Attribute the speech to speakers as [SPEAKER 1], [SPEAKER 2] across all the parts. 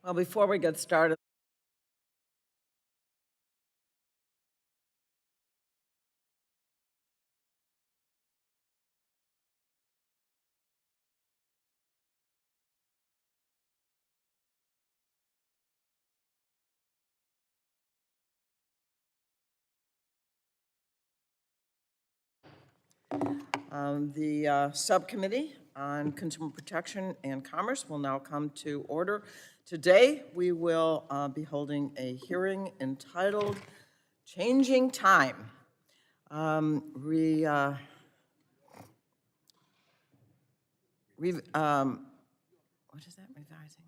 [SPEAKER 1] Well, before we get started, the Subcommittee on Consumer Protection and Commerce will now come to order. Today, we will be holding a hearing entitled Changing Time. What is that, revising?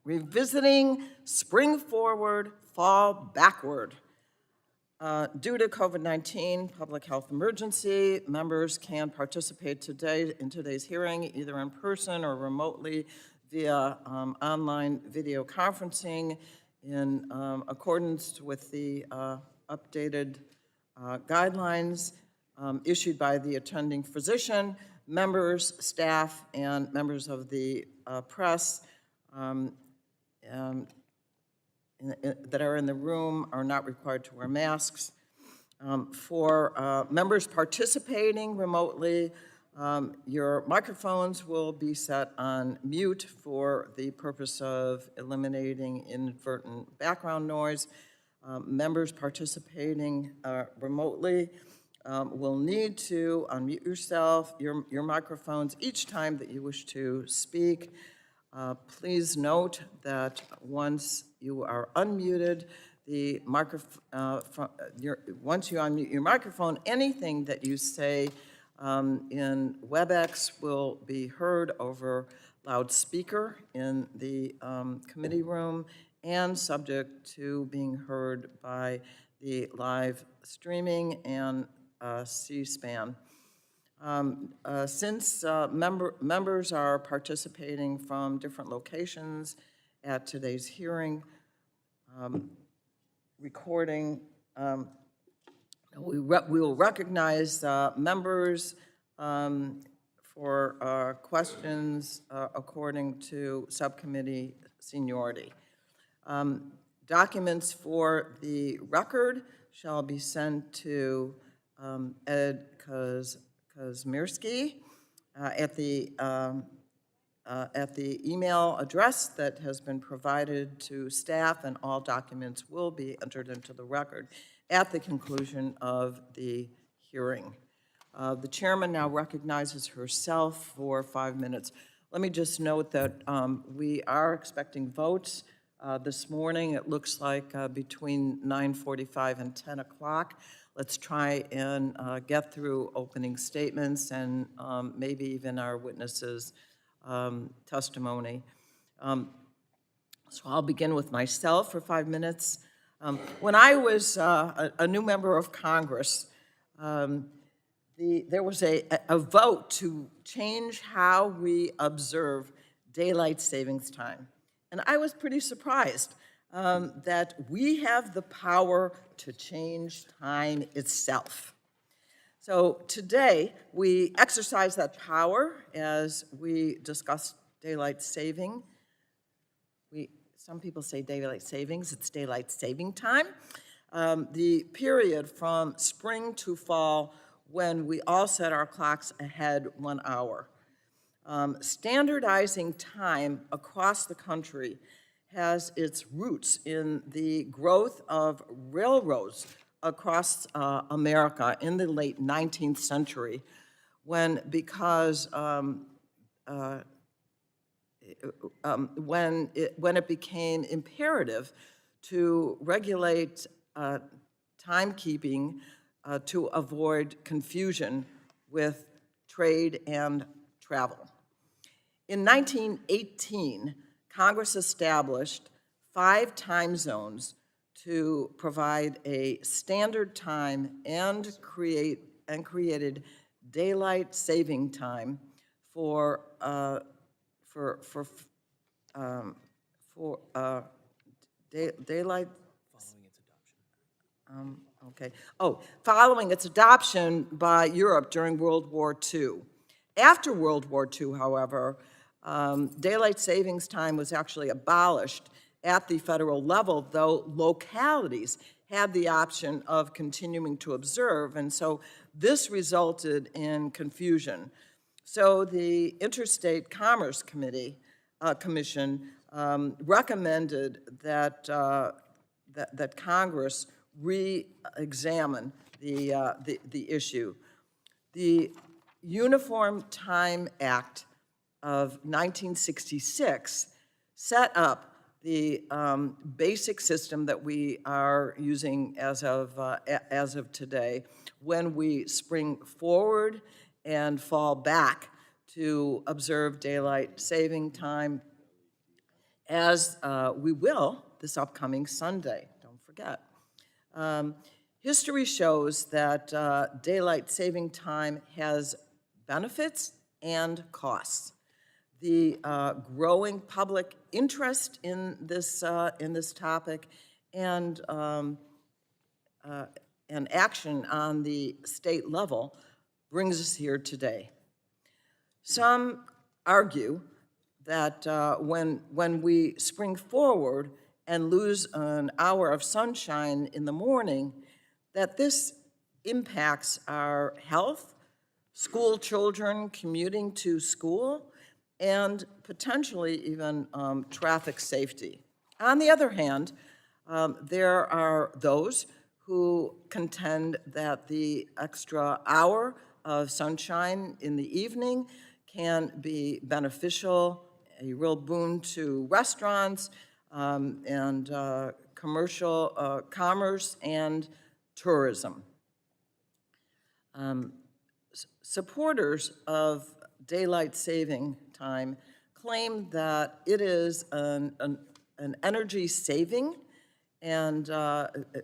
[SPEAKER 1] Revisiting spring forward, fall backward. Due to COVID-19 public health emergency, members can participate today in today's hearing either in person or remotely via online video conferencing in accordance with the updated guidelines issued by the attending physician. Members, staff, and members of the press that are in the room are not required to wear masks. For members participating remotely, your microphones will be set on mute for the purpose of eliminating inadvertent background noise. Members participating remotely will need to unmute yourself, your microphones, each time that you wish to speak. Please note that once you are unmuted, once you unmute your microphone, anything that you say in Webex will be heard over loudspeaker in the committee room and subject to being heard by the live streaming and C-SPAN. Since members are participating from different locations at today's hearing, we will recognize members for questions according to subcommittee seniority. Documents for the record shall be sent to Ed Kazmierski at the email address that has been provided to staff, and all documents will be entered into the record at the conclusion of the hearing. The chairman now recognizes herself for 5 minutes. Let me just note that we are expecting votes this morning. It looks like between 9:45 and 10 o'clock. Let's try and get through opening statements and maybe even our witnesses' testimony. So I'll begin with myself for 5 minutes. When I was a new member of Congress, there was a vote to change how we observe daylight savings time. And I was pretty surprised that we have the power to change time itself. So today, we exercise that power as we discuss daylight saving. Some people say daylight savings, it's daylight saving time. The period from spring to fall when we all set our clocks ahead 1 hour. Standardizing time across the country has its roots in the growth of railroads across America in the late 19th century, when it became imperative to regulate timekeeping to avoid confusion with trade and travel. In 1918, Congress established 5 time zones to provide a standard time and created daylight saving time for daylight. Following its adoption. Following its adoption by Europe during World War II. After World War II, however, Daylight savings time was actually abolished at the federal level, though localities had the option of continuing to observe, and so this resulted in confusion. So the Interstate Commerce Commission recommended that, that Congress re-examine the issue. The Uniform Time Act of 1966 set up the basic system that we are using as of today, when we spring forward and fall back to observe daylight saving time, as we will this upcoming Sunday, don't forget. History shows that daylight saving time has benefits and costs. The growing public interest in this topic and action on the state level brings us here today. Some argue that when we spring forward and lose an hour of sunshine in the morning, that this impacts our health, school children commuting to school, and potentially even traffic safety. On the other hand, there are those who contend that the extra hour of sunshine in the evening can be beneficial, a real boon to restaurants and commercial commerce and tourism. Supporters of daylight saving time claim that it is an energy saving and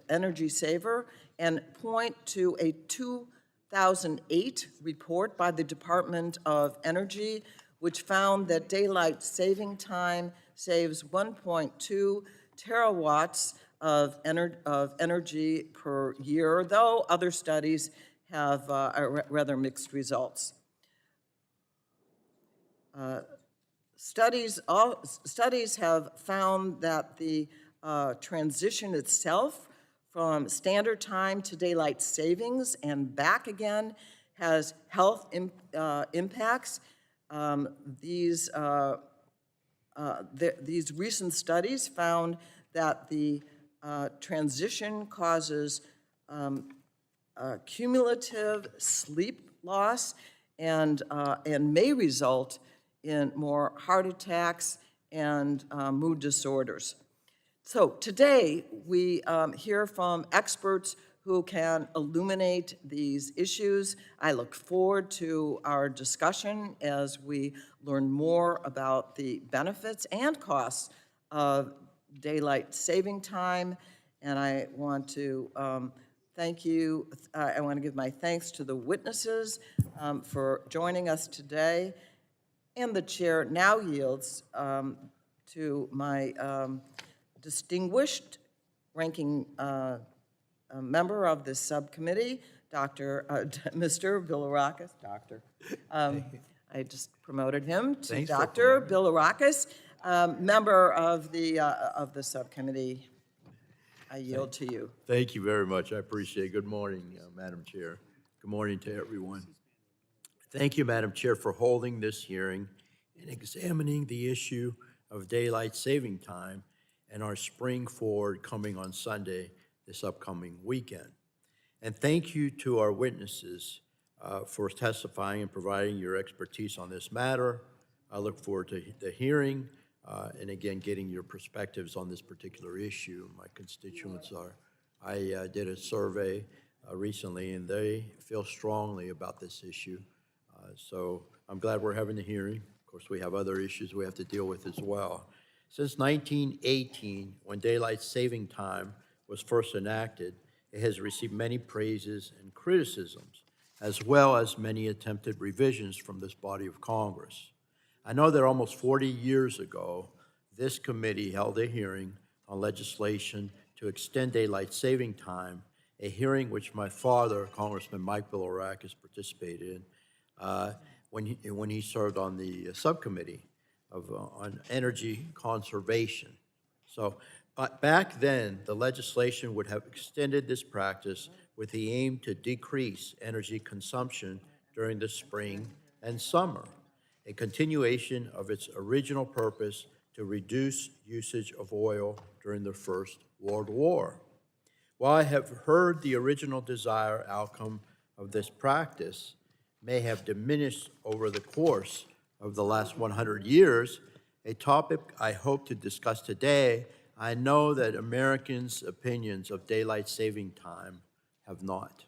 [SPEAKER 1] energy saver, and point to a 2008 report by the Department of Energy, which found that daylight saving time saves 1.2 terawatts of energy per year, though other studies have rather mixed results. Studies have found that the transition itself from standard time to daylight savings and back again has health impacts. These recent studies found that the transition causes cumulative sleep loss and may result in more heart attacks and mood disorders. So today we hear from experts who can illuminate these issues. I look forward to our discussion as we learn more about the benefits and costs of daylight saving time. And I want to thank you. I want to give my thanks to the witnesses for joining us today. And the chair now yields to my distinguished ranking member of this subcommittee, Mr. Bilirakis. I just promoted him to Dr. Bilirakis, member of the subcommittee. I yield to you.
[SPEAKER 2] Thank you very much. I appreciate it. Good morning, Madam Chair. Good morning to everyone. Thank you, Madam Chair, for holding this hearing and examining the issue of daylight saving time and our spring forward coming on Sunday this upcoming weekend. And thank you to our witnesses for testifying and providing your expertise on this matter. I look forward to the hearing and again, getting your perspectives on this particular issue. My constituents I did a survey recently and they feel strongly about this issue. So I'm glad we're having the hearing. Of course, we have other issues we have to deal with as well. Since 1918, when daylight saving time was first enacted, it has received many praises and criticisms, as well as many attempted revisions from this body of Congress. I know that almost 40 years ago, this committee held a hearing on legislation to extend daylight saving time, a hearing which my father, Congressman Mike Bilirakis, participated in when he served on the subcommittee. on energy conservation. So, but back then, the legislation would have extended this practice with the aim to decrease energy consumption during the spring and summer, a continuation of its original purpose to reduce usage of oil during the First World War. While I have heard the original desired outcome of this practice may have diminished over the course of the last 100 years, a topic I hope to discuss today, I know that Americans' opinions of daylight saving time have not.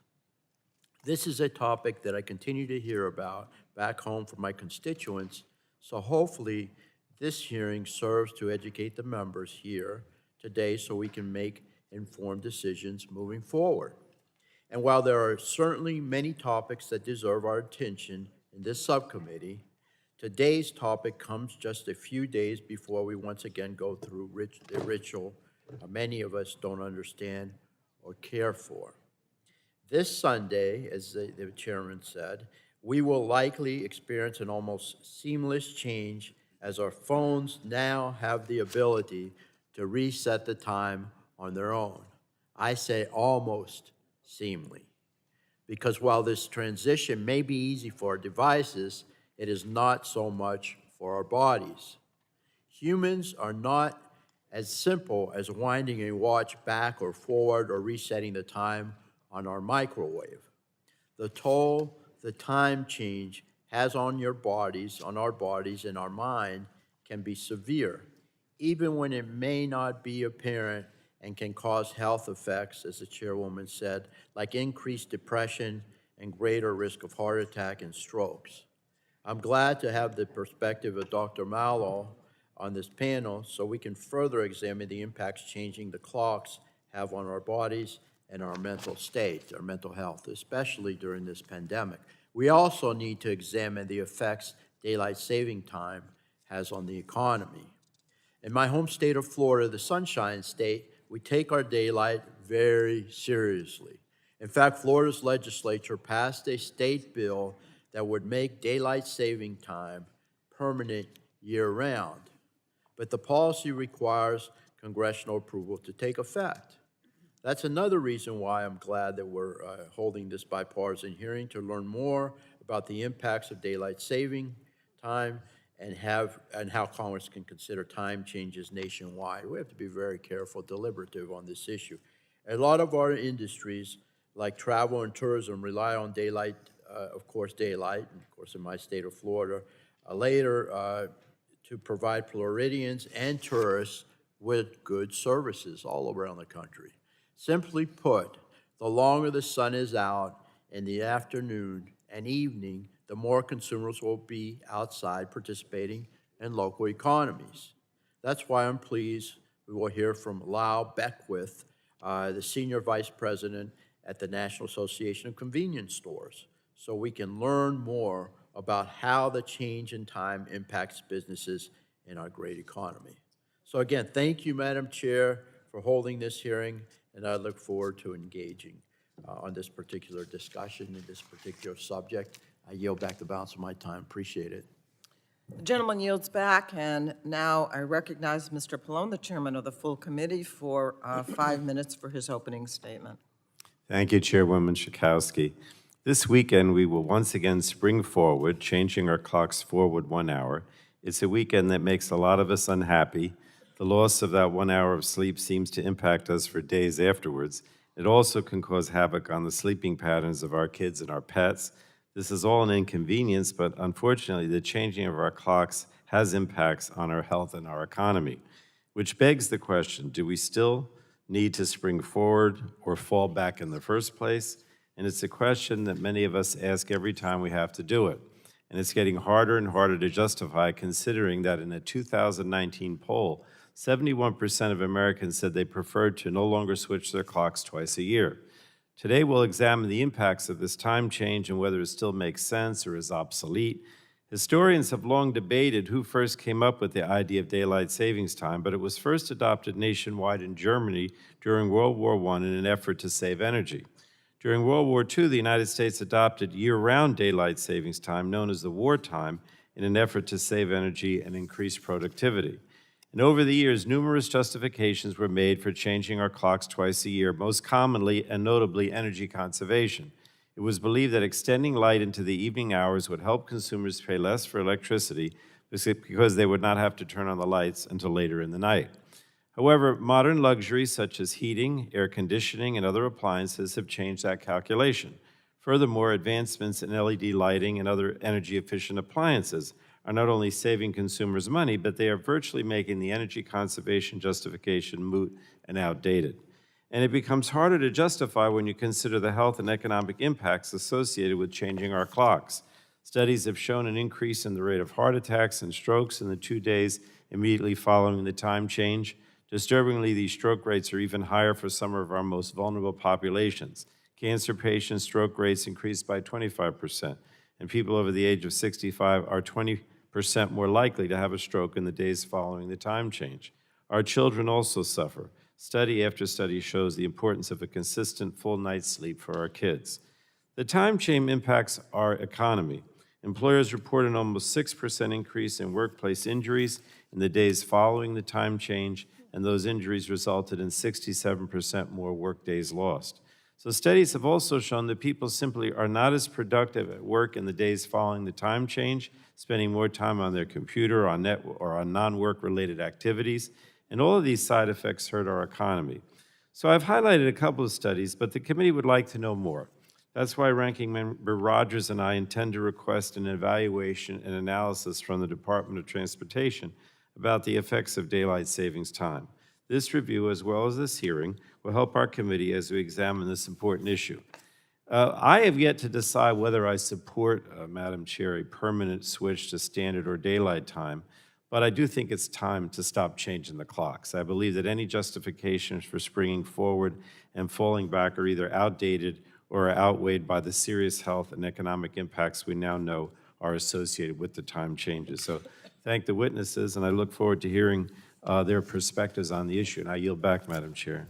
[SPEAKER 2] This is a topic that I continue to hear about back home from my constituents, so hopefully this hearing serves to educate the members here today so we can make informed decisions moving forward. And while there are certainly many topics that deserve our attention in this subcommittee, today's topic comes just a few days before we once again go through the ritual many of us don't understand or care for. This Sunday, as the chairman said, we will likely experience an almost seamless change as our phones now have the ability to reset the time on their own. I say almost seamlessly, because while this transition may be easy for our devices, it is not so much for our bodies. Humans are not as simple as winding a watch back or forward or resetting the time on our microwave. The toll the time change has on your bodies, on our bodies and our mind can be severe, even when it may not be apparent, and can cause health effects, as the chairwoman said, like increased depression and greater risk of heart attack and strokes. I'm glad to have the perspective of Dr. Mallow on this panel so we can further examine the impacts changing the clocks have on our bodies and our mental state, our mental health, especially during this pandemic. We also need to examine the effects daylight saving time has on the economy. In my home state of Florida, the Sunshine State, we take our daylight very seriously. In fact, Florida's legislature passed a state bill that would make daylight saving time permanent year-round. But the policy requires congressional approval to take effect. That's another reason why I'm glad that we're holding this bipartisan hearing, to learn more about the impacts of daylight saving time and how Congress can consider time changes nationwide. We have to be very careful, deliberative on this issue. A lot of our industries, like travel and tourism, rely on daylight, of course, daylight, and of course in my state of Florida, later to provide Floridians and tourists with good services all around the country. Simply put, the longer the sun is out in the afternoon and evening, the more consumers will be outside participating in local economies. That's why I'm pleased we will hear from Lau Beckwith, the Senior Vice President at the National Association of Convenience Stores, so we can learn more about how the change in time impacts businesses in our great economy. So again, thank you, Madam Chair, for holding this hearing, and I look forward to engaging on this particular discussion and this particular subject. I yield back the balance of my time. Appreciate it.
[SPEAKER 1] The gentleman yields back, and now I recognize Mr. Pallone, the chairman of the full committee, for 5 minutes for his opening statement.
[SPEAKER 3] Thank you, Chairwoman Schakowsky. This weekend, we will once again spring forward, changing our clocks forward 1 hour. It's a weekend that makes a lot of us unhappy. The loss of that 1 hour of sleep seems to impact us for days afterwards. It also can cause havoc on the sleeping patterns of our kids and our pets. This is all an inconvenience, but unfortunately, the changing of our clocks has impacts on our health and our economy, which begs the question, do we still need to spring forward or fall back in the first place? And it's a question that many of us ask every time we have to do it. And it's getting harder and harder to justify, considering that in a 2019 poll, 71% of Americans said they preferred to no longer switch their clocks twice a year. Today, we'll examine the impacts of this time change and whether it still makes sense or is obsolete. Historians have long debated who first came up with the idea of daylight savings time, but it was first adopted nationwide in Germany during World War I in an effort to save energy. During World War II, the United States adopted year-round daylight savings time, known as the wartime, in an effort to save energy and increase productivity. And over the years, numerous justifications were made for changing our clocks twice a year, most commonly and notably energy conservation. It was believed that extending light into the evening hours would help consumers pay less for electricity because they would not have to turn on the lights until later in the night. However, modern luxuries such as heating, air conditioning, and other appliances have changed that calculation. Furthermore, advancements in LED lighting and other energy-efficient appliances are not only saving consumers money, but they are virtually making the energy conservation justification moot and outdated. And it becomes harder to justify when you consider the health and economic impacts associated with changing our clocks. Studies have shown an increase in the rate of heart attacks and strokes in the 2 days immediately following the time change. Disturbingly, these stroke rates are even higher for some of our most vulnerable populations. Cancer patients' stroke rates increased by 25%, and people over the age of 65 are 20% more likely to have a stroke in the days following the time change. Our children also suffer. Study after study shows the importance of a consistent full night's sleep for our kids. The time change impacts our economy. Employers report an almost 6% increase in workplace injuries in the days following the time change, and those injuries resulted in 67% more work days lost. So studies have also shown that people simply are not as productive at work in the days following the time change, spending more time on their computer or on non-work related activities, and all of these side effects hurt our economy. So I've highlighted a couple of studies, but the committee would like to know more. That's why Ranking Member Rogers and I intend to request an evaluation and analysis from the Department of Transportation about the effects of daylight savings time. This review, as well as this hearing, will help our committee as we examine this important issue. I have yet to decide whether I support, Madam Chair, a permanent switch to standard or daylight time, but I do think it's time to stop changing the clocks. I believe that any justifications for springing forward and falling back are either outdated or are outweighed by the serious health and economic impacts we now know are associated with the time changes. So thank the witnesses, and I look forward to hearing their perspectives on the issue. And I yield back, Madam Chair.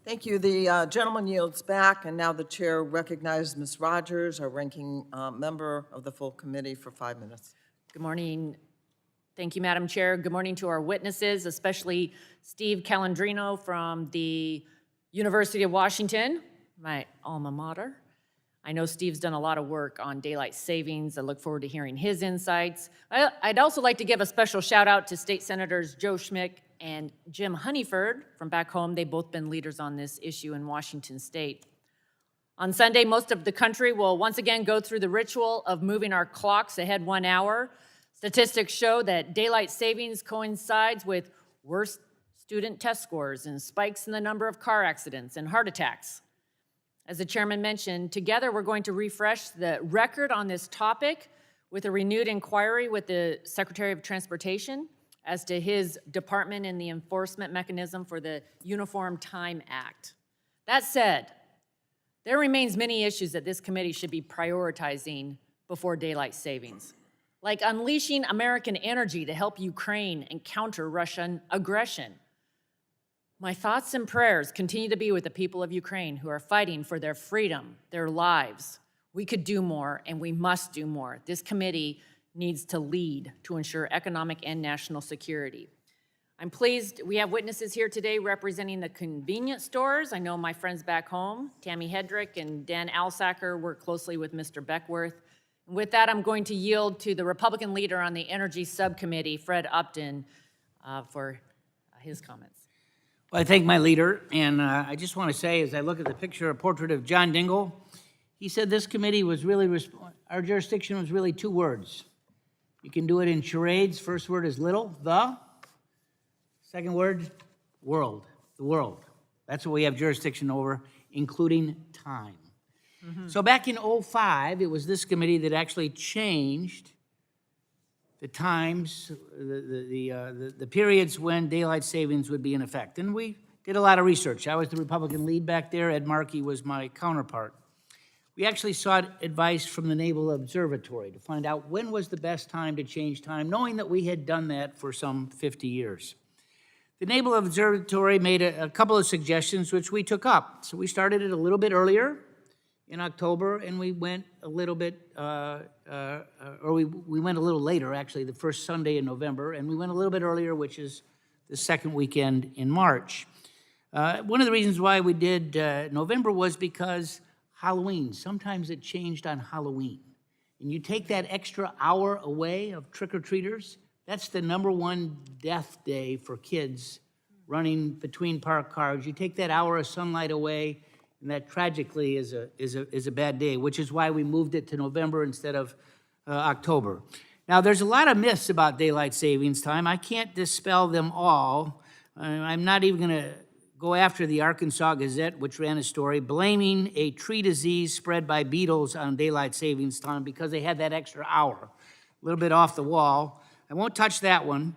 [SPEAKER 1] Thank you. The gentleman yields back, and now the chair recognizes Ms. Rogers, our ranking member of the full committee, for 5 minutes.
[SPEAKER 4] Good morning. Thank you, Madam Chair. Good morning to our witnesses, especially Steve Calandrino from the University of Washington, my alma mater. I know Steve's done a lot of work on daylight savings. I look forward to hearing his insights. I'd also like to give a special shout out to State Senators Joe Schmick and Jim Honeyford from back home. They've both been leaders on this issue in Washington State. On Sunday, most of the country will once again go through the ritual of moving our clocks ahead 1 hour. Statistics show that daylight savings coincides with worse student test scores and spikes in the number of car accidents and heart attacks. As the chairman mentioned, together we're going to refresh the record on this topic with a renewed inquiry with the Secretary of Transportation as to his department and the enforcement mechanism for the Uniform Time Act. That said, there remains many issues that this committee should be prioritizing before daylight savings, like unleashing American energy to help Ukraine and counter Russian aggression. My thoughts and prayers continue to be with the people of Ukraine who are fighting for their freedom, their lives. We could do more, and we must do more. This committee needs to lead to ensure economic and national security. I'm pleased we have witnesses here today representing the convenience stores. I know my friends back home, Tammy Hedrick and Dan Alsacker, work closely with Mr. Beckworth. And with that, I'm going to yield to the Republican leader on the Energy Subcommittee, Fred Upton, for his comments.
[SPEAKER 5] Well, I thank my leader, and I just want to say, as I look at the picture, a portrait of John Dingell, he said this committee was really, our jurisdiction was really 2 words. You can do it in charades. First word is little, the. Second word, world, the world. That's what we have jurisdiction over, including time. So back in 2005, it was this committee that actually changed the times, the periods when daylight savings would be in effect. And we did a lot of research. I was the Republican lead back there. Ed Markey was my counterpart. We actually sought advice from the Naval Observatory to find out when was the best time to change time, knowing that we had done that for some 50 years. The Naval Observatory made a couple of suggestions which we took up. So we started it a little bit earlier in October, and we went a little bit, we went a little later, actually, the first Sunday in November, and we went a little bit earlier, which is the second weekend in March. One of the reasons why we did November was because Halloween, sometimes it changed on Halloween. And you take that extra hour away of trick-or-treaters, that's the #1 death day for kids running between parked cars. You take that hour of sunlight away, and that tragically is a bad day, which is why we moved it to November instead of October. Now, there's a lot of myths about daylight savings time. I can't dispel them all. I'm not even going to go after the Arkansas Gazette, which ran a story blaming a tree disease spread by beetles on daylight savings time because they had that extra hour. A little bit off the wall. I won't touch that one.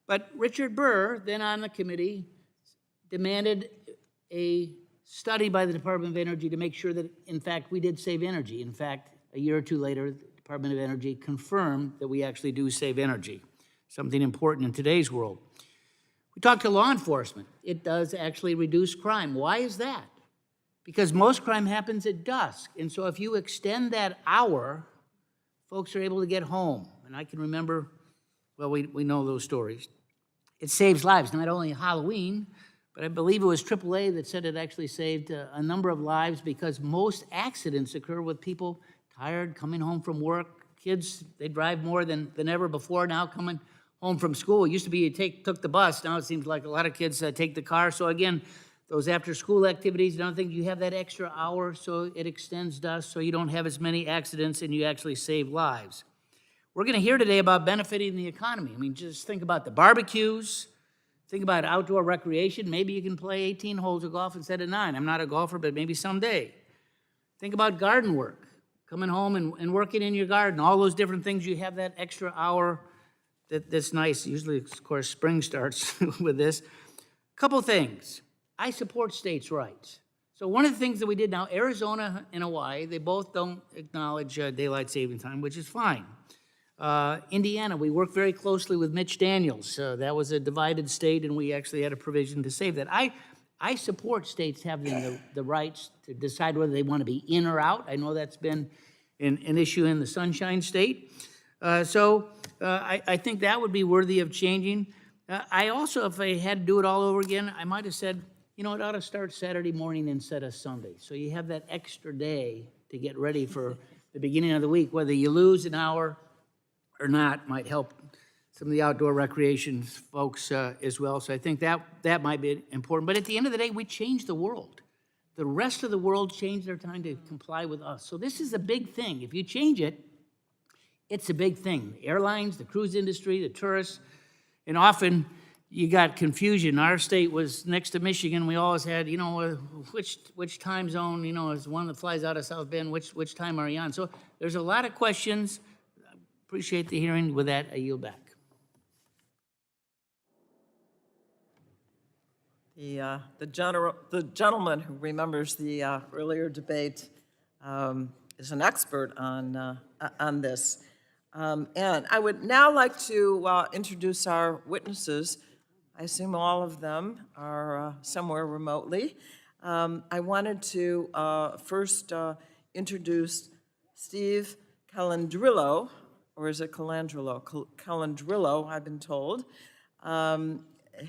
[SPEAKER 5] But Richard Burr, then on the committee, demanded a study by the Department of Energy to make sure that, in fact, we did save energy. In fact, a year or two later, the Department of Energy confirmed that we actually do save energy, something important in today's world. We talked to law enforcement. It does actually reduce crime. Why is that? Because most crime happens at dusk. And so if you extend that hour, folks are able to get home. And I can remember, well, we know those stories. It saves lives, not only Halloween, but I believe it was AAA that said it actually saved a number of lives because most accidents occur with people tired, coming home from work. Kids, they drive more than ever before now, coming home from school. It used to be you took the bus. Now it seems like a lot of kids take the car. So again, those after-school activities, I don't think you have that extra hour, so it extends dusk, so you don't have as many accidents and you actually save lives. We're going to hear today about benefiting the economy. I mean, just think about the barbecues. Think about outdoor recreation. Maybe you can play 18 holes of golf instead of 9. I'm not a golfer, but maybe someday. Think about garden work, coming home and working in your garden, all those different things. You have that extra hour that's nice. Usually, of course, spring starts with this. Couple things. I support states' rights. So one of the things that we did now, Arizona and Hawaii, they both don't acknowledge daylight saving time, which is fine. Indiana, we worked very closely with Mitch Daniels. That was a divided state, and we actually had a provision to save that. I support states having the rights to decide whether they want to be in or out. I know that's been an issue in the Sunshine State. I think that would be worthy of changing. I also, if I had to do it all over again, I might have said, you know, it ought to start Saturday morning instead of Sunday. So you have that extra day to get ready for the beginning of the week. Whether you lose an hour or not might help some of the outdoor recreation folks as well. So I think that might be important. But at the end of the day, we changed the world. The rest of the world changed their time to comply with us. So this is a big thing. If you change it, it's a big thing. The airlines, the cruise industry, the tourists, and often you got confusion. Our state was next to Michigan. We always had, you know, which time zone, you know, is the one that flies out of South Bend, which time are you on? So there's a lot of questions. Appreciate the hearing. With that, I yield back.
[SPEAKER 1] The gentleman who remembers the earlier debate is an expert on this. And I would now like to introduce our witnesses. I assume all of them are somewhere remotely. I wanted to first introduce Steve Calandrillo, or is it Calandrillo? Calandrillo, I've been told,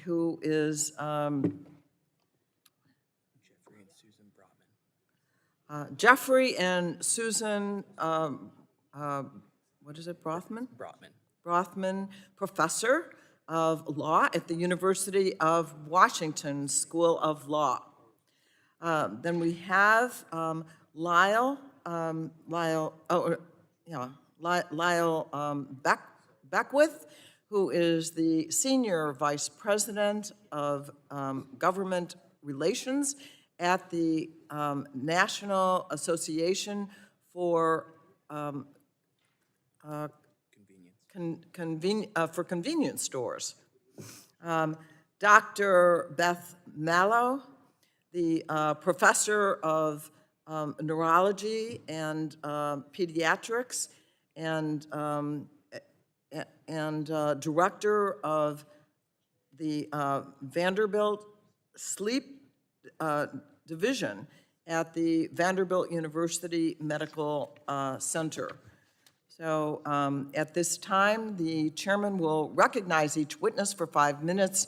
[SPEAKER 1] who is Jeffrey and Susan, what is it, Brothman? Brothman, professor of law at the University of Washington School of Law. Then we have Lyle Beckwith, who is the Senior Vice President of Government Relations at the National Association for convenience stores. Dr. Beth Mallow, the professor of neurology and pediatrics and director of the Vanderbilt Sleep Division at the Vanderbilt University Medical Center. So at this time, the chairman will recognize each witness for 5 minutes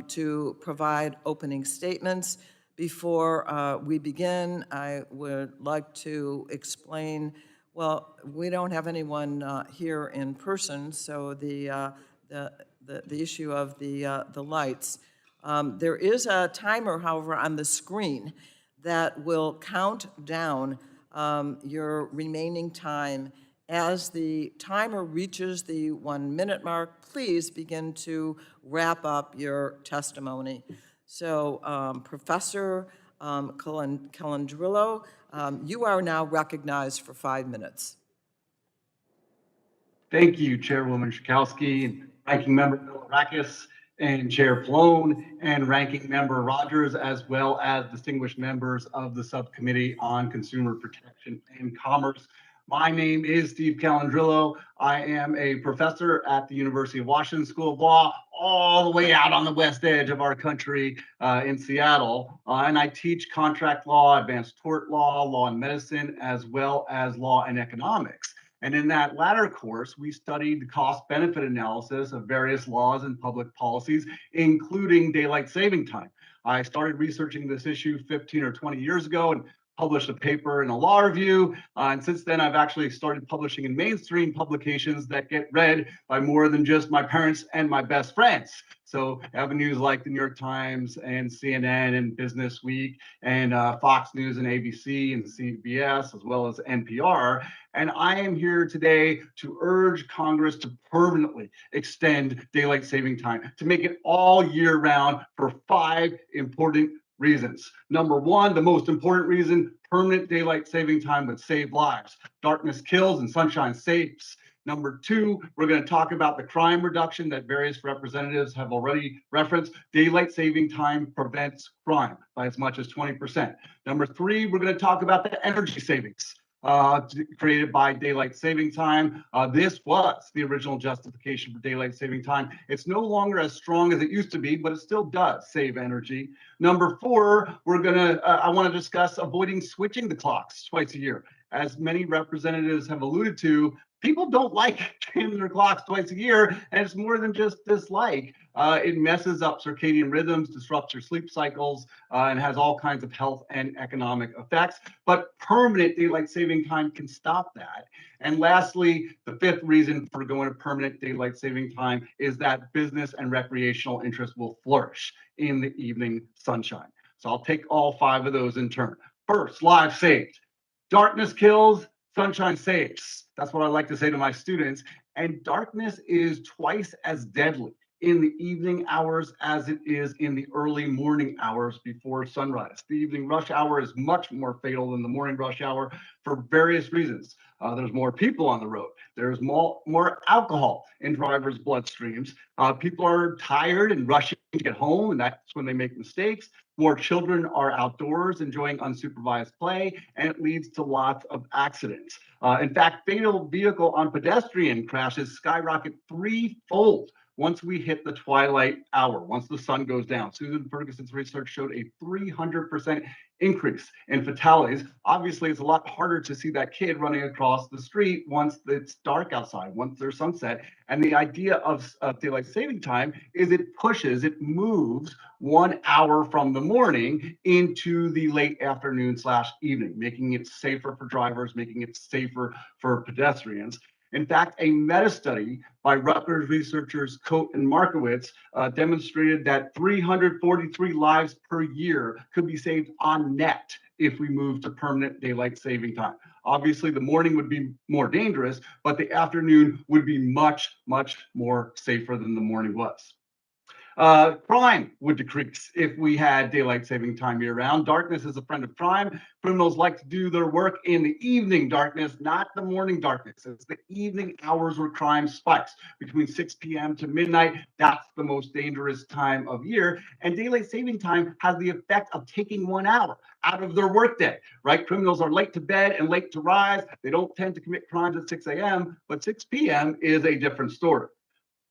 [SPEAKER 1] to provide opening statements. Before we begin, I would like to explain, well, we don't have anyone here in person, so the issue of the lights. There is a timer, however, on the screen that will count down your remaining time. As the timer reaches the 1 minute mark, please begin to wrap up your testimony. So Professor Calandrillo, you are now recognized for 5 minutes.
[SPEAKER 6] Thank you, Chairwoman Schakowsky, and Ranking Member Bilirakis, and Chair Pallone, and Ranking Member Rogers, as well as distinguished members of the Subcommittee on Consumer Protection and Commerce. My name is Steve Calandrillo. I am a professor at the University of Washington School of Law, all the way out on the west edge of our country in Seattle. And I teach contract law, advanced tort law, law and medicine, as well as law and economics. And in that latter course, we studied the cost-benefit analysis of various laws and public policies, including daylight saving time. I started researching this issue 15 or 20 years ago and published a paper in a law review. And since then, I've actually started publishing in mainstream publications that get read by more than just my parents and my best friends. So avenues like the New York Times and CNN and Business Week and Fox News and ABC and CBS, as well as NPR. And I am here today to urge Congress to permanently extend daylight saving time, to make it all year round for 5 important reasons. Number one, the most important reason, permanent daylight saving time would save lives. Darkness kills and sunshine saves. Number two, we're going to talk about the crime reduction that various representatives have already referenced. Daylight saving time prevents crime by as much as 20%. Number three, we're going to talk about the energy savings created by daylight saving time. This was the original justification for daylight saving time. It's no longer as strong as it used to be, but it still does save energy. Number four, I want to discuss avoiding switching the clocks twice a year. As many representatives have alluded to, people don't like changing their clocks twice a year, and it's more than just dislike. It messes up circadian rhythms, disrupts your sleep cycles, and has all kinds of health and economic effects. But permanent daylight saving time can stop that. And lastly, the fifth reason for going to permanent daylight saving time is that business and recreational interests will flourish in the evening sunshine. So I'll take all 5 of those in turn. First, lives saved. Darkness kills, sunshine saves. That's what I like to say to my students. And darkness is twice as deadly in the evening hours as it is in the early morning hours before sunrise. The evening rush hour is much more fatal than the morning rush hour for various reasons. There's more people on the road. There's more alcohol in drivers' bloodstreams. People are tired and rushing to get home, and that's when they make mistakes. More children are outdoors enjoying unsupervised play, and it leads to lots of accidents. In fact, fatal vehicle on pedestrian crashes skyrocket 3-fold once we hit the twilight hour, once the sun goes down. Susan Ferguson's research showed a 300% increase in fatalities. Obviously, it's a lot harder to see that kid running across the street once it's dark outside, once there's sunset. And the idea of daylight saving time is it moves 1 hour from the morning into the late afternoon / evening, making it safer for drivers, making it safer for pedestrians. In fact, a meta-study by Rutgers researchers Coate and Markowitz demonstrated that 343 lives per year could be saved on net if we move to permanent daylight saving time. Obviously, the morning would be more dangerous, but the afternoon would be much, much more safer than the morning was. Crime would decrease if we had daylight saving time year round. Darkness is a friend of crime. Criminals like to do their work in the evening darkness, not the morning darkness. It's the evening hours where crime spikes between 6 p.m. to midnight. That's the most dangerous time of year. And daylight saving time has the effect of taking 1 hour out of their workday, right? Criminals are late to bed and late to rise. They don't tend to commit crimes at 6 a.m., but 6 p.m. is a different story.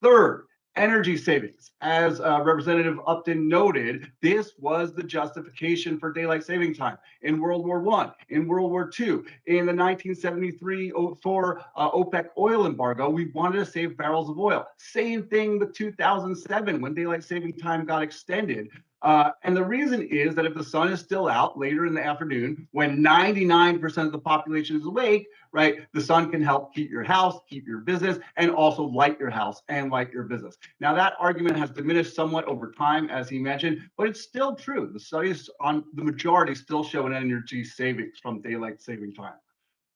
[SPEAKER 6] Third, Energy savings. As Representative Upton noted, this was the justification for daylight saving time in World War I, in World War II, in the 1973 for OPEC oil embargo. We wanted to save barrels of oil. Same thing with 2007 when daylight saving time got extended. And the reason is that if the sun is still out later in the afternoon, when 99% of the population is awake, right, the sun can help heat your house, heat your business, and also light your house and light your business. Now, that argument has diminished somewhat over time, as he mentioned, but it's still true. The studies on the majority still show an energy savings from daylight saving time.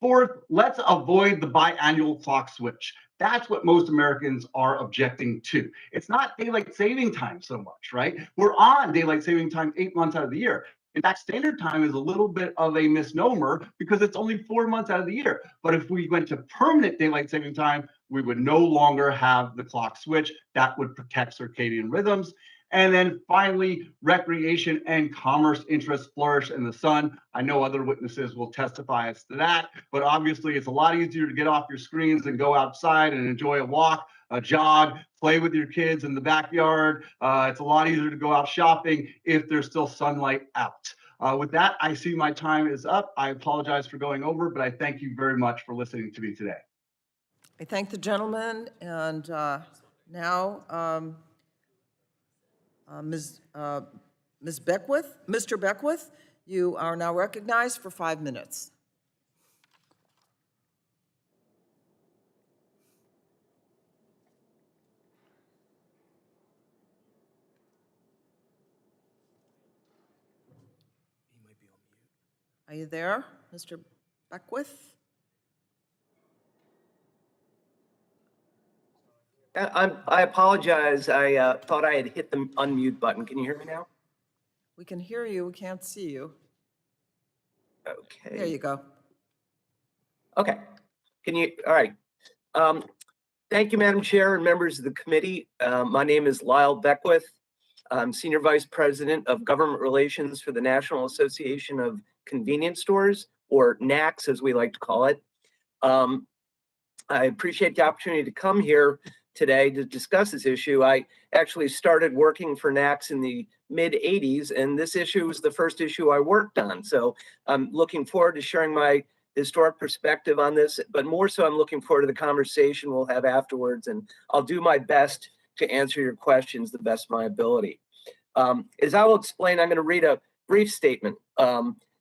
[SPEAKER 6] Fourth, let's avoid the biannual clock switch. That's what most Americans are objecting to. It's not daylight saving time so much, right? We're on daylight saving time 8 months out of the year. In fact, standard time is a little bit of a misnomer because it's only 4 months out of the year. But if we went to permanent daylight saving time, we would no longer have the clock switch. That would protect circadian rhythms. And then finally, recreation and commerce interests flourish in the sun. I know other witnesses will testify as to that, but obviously it's a lot easier to get off your screens and go outside and enjoy a walk, a jog, play with your kids in the backyard. It's a lot easier to go out shopping if there's still sunlight out. With that, I see my time is up. I apologize for going over, but I thank you very much for listening to me today.
[SPEAKER 1] I thank the gentleman, and now Ms. Beckwith, Mr. Beckwith, you are now recognized for 5 minutes. Are you there, Mr. Beckwith?
[SPEAKER 7] I apologize. I thought I had hit the unmute button. Can you hear me now?
[SPEAKER 1] We can hear you, we can't see you.
[SPEAKER 7] Okay.
[SPEAKER 1] There you go.
[SPEAKER 7] Okay. All right. Thank you, Madam Chair and members of the committee. My name is Lyle Beckwith. I'm Senior Vice President of Government Relations for the National Association of Convenience Stores, or NACS as we like to call it. I appreciate the opportunity to come here today to discuss this issue. I actually started working for NACS in the mid-'80s, and this issue was the first issue I worked on. So I'm looking forward to sharing my historic perspective on this, but more so I'm looking forward to the conversation we'll have afterwards, and I'll do my best to answer your questions the best of my ability. As I will explain, I'm going to read a brief statement.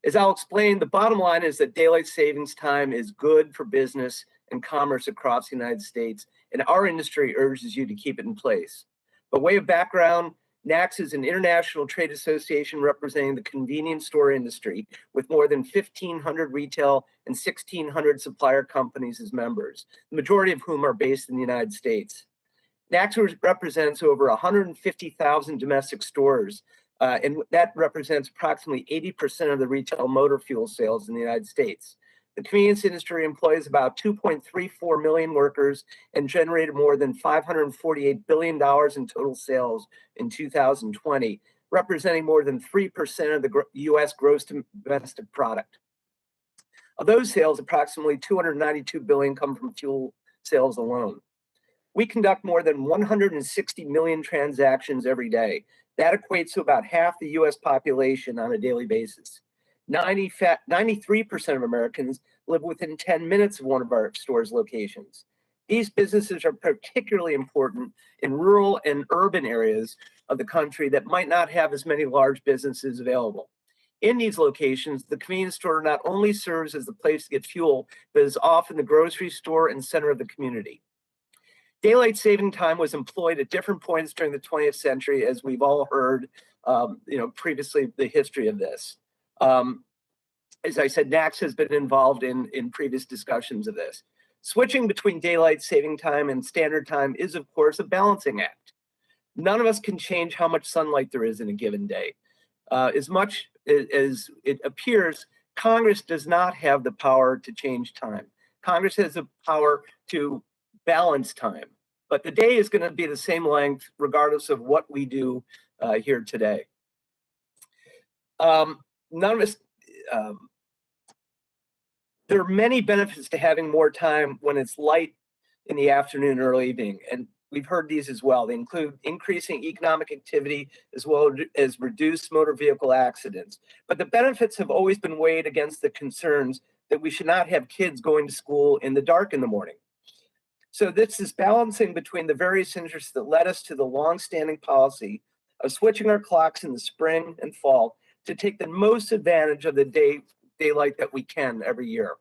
[SPEAKER 7] As I'll explain, the bottom line is that daylight savings time is good for business and commerce across the United States, and our industry urges you to keep it in place. By way of background, NACS is an international trade association representing the convenience store industry with more than 1,500 retail and 1,600 supplier companies as members, the majority of whom are based in the United States. NACS represents over 150,000 domestic stores, and that represents approximately 80% of the retail motor fuel sales in the United States. The convenience industry employs about 2.34 million workers and generated more than $548 billion in total sales in 2020, representing more than 3% of the U.S. gross domestic product. Of those sales, approximately $292 billion come from fuel sales alone. We conduct more than 160 million transactions every day. That equates to about half the U.S. population on a daily basis. 93% of Americans live within 10 minutes of one of our store's locations. These businesses are particularly important in rural and urban areas of the country that might not have as many large businesses available. In these locations, the convenience store not only serves as the place to get fuel, but is often the grocery store and center of the community. Daylight saving time was employed at different points during the 20th century, as we've all heard, previously the history of this. As I said, NACS has been involved in previous discussions of this. Switching between daylight saving time and standard time is, of course, a balancing act. None of us can change how much sunlight there is in a given day. As much as it appears, Congress does not have the power to change time. Congress has the power to balance time, but the day is going to be the same length regardless of what we do here today. There are many benefits to having more time when it's light in the afternoon or early evening, and we've heard these as well. They include increasing economic activity as well as reduced motor vehicle accidents. But the benefits have always been weighed against the concerns that we should not have kids going to school in the dark in the morning. So this is balancing between the various interests that led us to the longstanding policy of switching our clocks in the spring and fall to take the most advantage of the daylight that we can every year.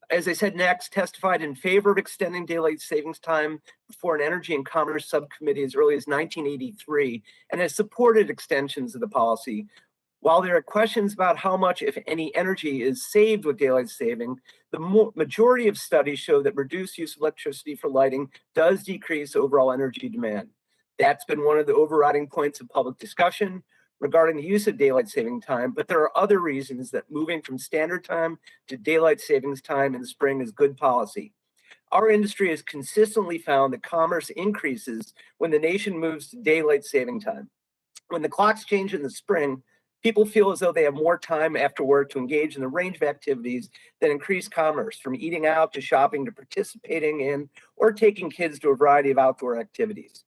[SPEAKER 7] As I said, next testified in favor of extending daylight savings time before an Energy and Commerce Subcommittee as early as 1983 and has supported extensions of the policy. While there are questions about how much, if any, energy is saved with daylight saving, the majority of studies show that reduced use of electricity for lighting does decrease overall energy demand. That's been one of the overriding points of public discussion regarding the use of daylight saving time, but there are other reasons that moving from standard time to daylight savings time in the spring is good policy. Our industry has consistently found that commerce increases when the nation moves to daylight saving time. When the clocks change in the spring, people feel as though they have more time after work to engage in a range of activities that increase commerce, from eating out to shopping to participating in or taking kids to a variety of outdoor activities.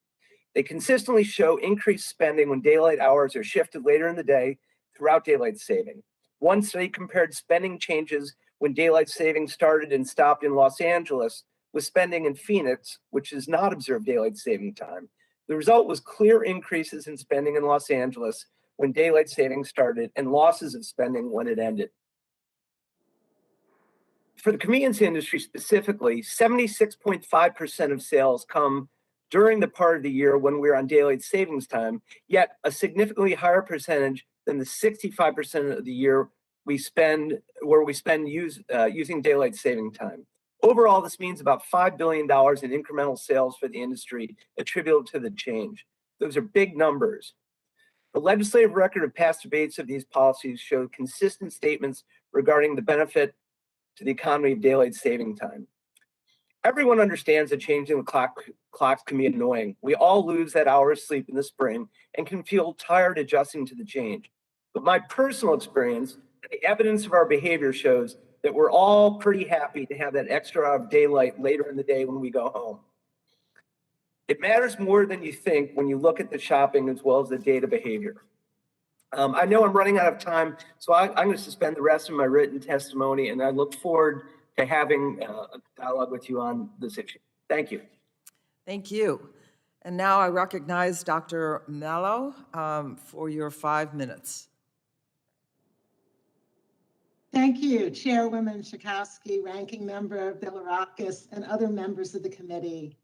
[SPEAKER 7] They consistently show increased spending when daylight hours are shifted later in the day throughout daylight saving. One study compared spending changes when daylight saving started and stopped in Los Angeles with spending in Phoenix, which does not observe daylight saving time. The result was clear increases in spending in Los Angeles when daylight saving started and losses of spending when it ended. For the convenience industry specifically, 76.5% of sales come during the part of the year when we're on daylight savings time, yet a significantly higher percentage than the 65% of the year we spend using daylight saving time. Overall, this means about $5 billion in incremental sales for the industry attributable to the change. Those are big numbers. The legislative record of past debates of these policies showed consistent statements regarding the benefit to the economy of daylight saving time. Everyone understands that changing the clocks can be annoying. We all lose that hour of sleep in the spring and can feel tired adjusting to the change. But my personal experience and the evidence of our behavior shows that we're all pretty happy to have that extra hour of daylight later in the day when we go home. It matters more than you think when you look at the shopping as well as the data behavior. I know I'm running out of time, so I'm going to suspend the rest of my written testimony, and I look forward to having a dialogue with you on this issue. Thank you.
[SPEAKER 1] Thank you. And now I recognize Dr. Mello for your 5 minutes.
[SPEAKER 8] Thank you, Chairwoman Schakowsky, Ranking Member Bilirakis, and other members of the committee.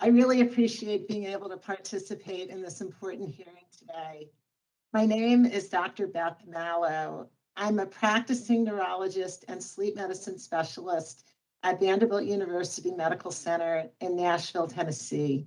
[SPEAKER 8] I really appreciate being able to participate in this important hearing today. My name is Dr. Beth Mallow. I'm a practicing neurologist and sleep medicine specialist at Vanderbilt University Medical Center in Nashville, Tennessee.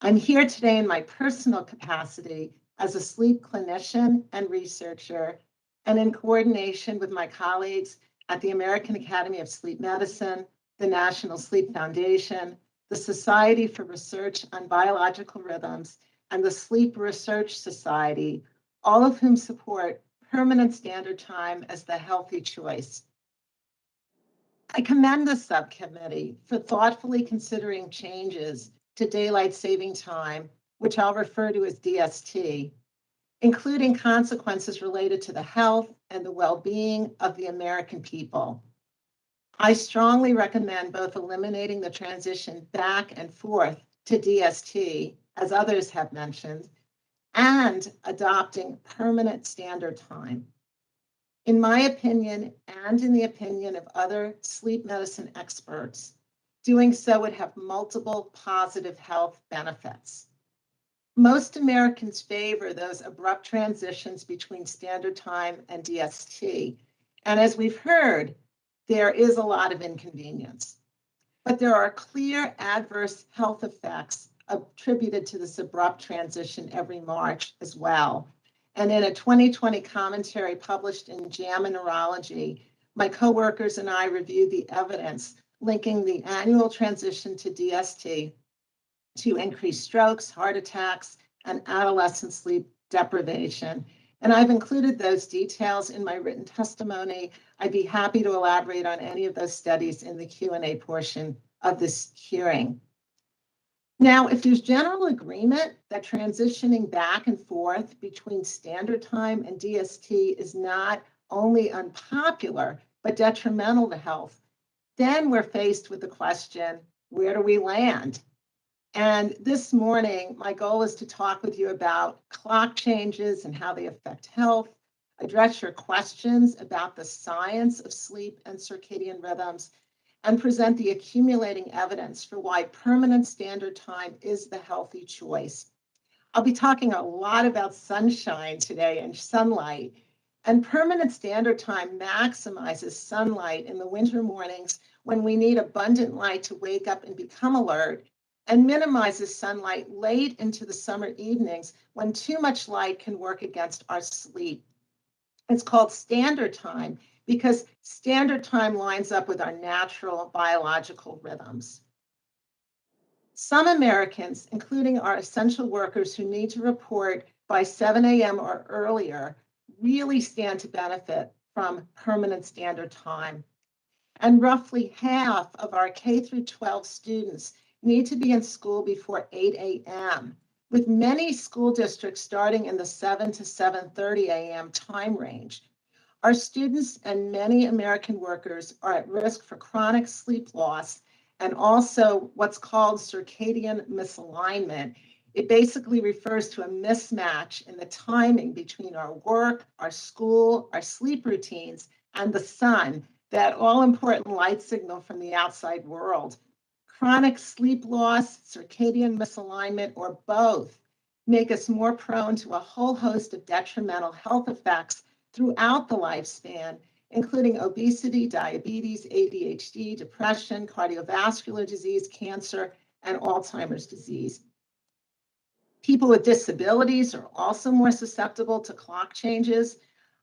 [SPEAKER 8] I'm here today in my personal capacity as a sleep clinician and researcher, and in coordination with my colleagues at the American Academy of Sleep Medicine, the National Sleep Foundation, the Society for Research on Biological Rhythms, and the Sleep Research Society, all of whom support permanent standard time as the healthy choice. I commend the subcommittee for thoughtfully considering changes to daylight saving time, which I'll refer to as DST, including consequences related to the health and the well-being of the American people. I strongly recommend both eliminating the transition back and forth to DST, as others have mentioned, and adopting permanent standard time. In my opinion, and in the opinion of other sleep medicine experts, doing so would have multiple positive health benefits. Most Americans favor those abrupt transitions between standard time and DST. And as we've heard, there is a lot of inconvenience. But there are clear adverse health effects attributed to this abrupt transition every March as well. And in a 2020 commentary published in JAMA Neurology, my coworkers and I reviewed the evidence linking the annual transition to DST to increased strokes, heart attacks, and adolescent sleep deprivation. And I've included those details in my written testimony. I'd be happy to elaborate on any of those studies in the Q&A portion of this hearing. Now, if there's general agreement that transitioning back and forth between standard time and DST is not only unpopular, but detrimental to health, then we're faced with the question, where do we land? And this morning, my goal is to talk with you about clock changes and how they affect health, address your questions about the science of sleep and circadian rhythms, and present the accumulating evidence for why permanent standard time is the healthy choice. I'll be talking a lot about sunshine today and sunlight. And permanent standard time maximizes sunlight in the winter mornings when we need abundant light to wake up and become alert, and minimizes sunlight late into the summer evenings when too much light can work against our sleep. It's called standard time because standard time lines up with our natural biological rhythms. Some Americans, including our essential workers who need to report by 7 a.m. or earlier, really stand to benefit from permanent standard time. And roughly half of our K through 12 students need to be in school before 8 a.m., with many school districts starting in the 7 to 7:30 a.m. time range. Our students and many American workers are at risk for chronic sleep loss and also what's called circadian misalignment. It basically refers to a mismatch in the timing between our work, our school, our sleep routines, and the sun, that all-important light signal from the outside world. Chronic sleep loss, circadian misalignment, or both make us more prone to a whole host of detrimental health effects throughout the lifespan, including obesity, diabetes, ADHD, depression, cardiovascular disease, cancer, and Alzheimer's disease. People with disabilities are also more susceptible to clock changes.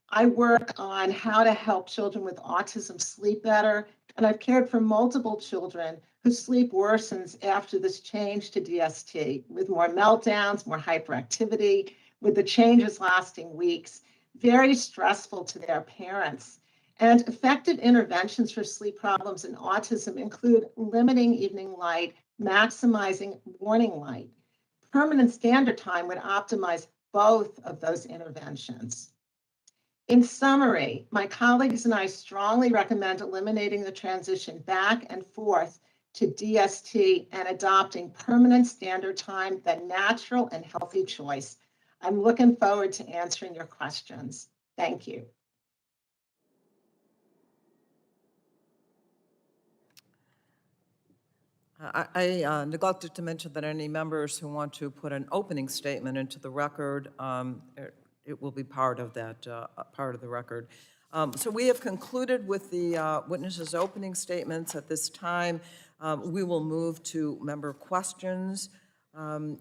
[SPEAKER 8] I work on how to help children with autism sleep better, and I've cared for multiple children whose sleep worsens after this change to DST, with more meltdowns, more hyperactivity, with the changes lasting weeks, very stressful to their parents. And effective interventions for sleep problems in autism include limiting evening light, maximizing morning light. Permanent standard time would optimize both of those interventions. In summary, my colleagues and I strongly recommend eliminating the transition back and forth to DST and adopting permanent standard time, the natural and healthy choice. I'm looking forward to answering your questions. Thank you.
[SPEAKER 1] I neglected to mention that any members who want to put an opening statement into the record, it will be part of that, part of the record. So we have concluded with the witnesses' opening statements. At this time, we will move to member questions.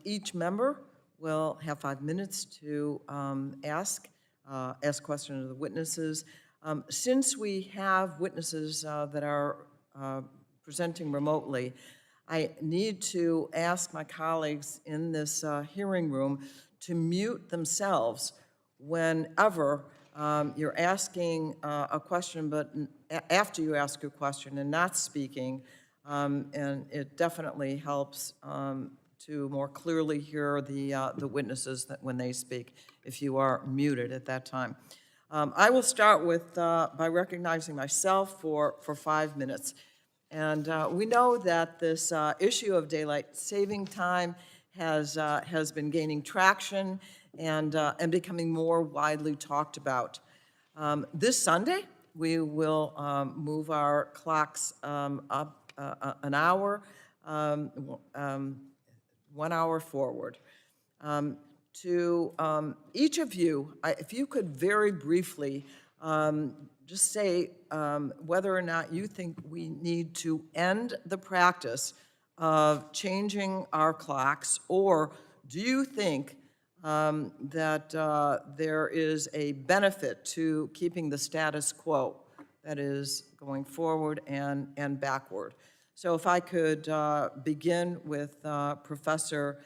[SPEAKER 1] Each member will have 5 minutes to ask questions of the witnesses. Since we have witnesses that are presenting remotely, I need to ask my colleagues in this hearing room to mute themselves whenever you're asking a question, but after you ask your question and not speaking, and it definitely helps to more clearly hear the witnesses that when they speak, if you are muted at that time. I will start with by recognizing myself for 5 minutes. And we know that this issue of daylight saving time has been gaining traction and becoming more widely talked about. This Sunday, we will move our clocks up an hour, 1 hour forward. To each of you, if you could very briefly just say whether or not you think we need to end the practice of changing our clocks, or do you think that there is a benefit to keeping the status quo, that is going forward and backward. So if I could begin with Professor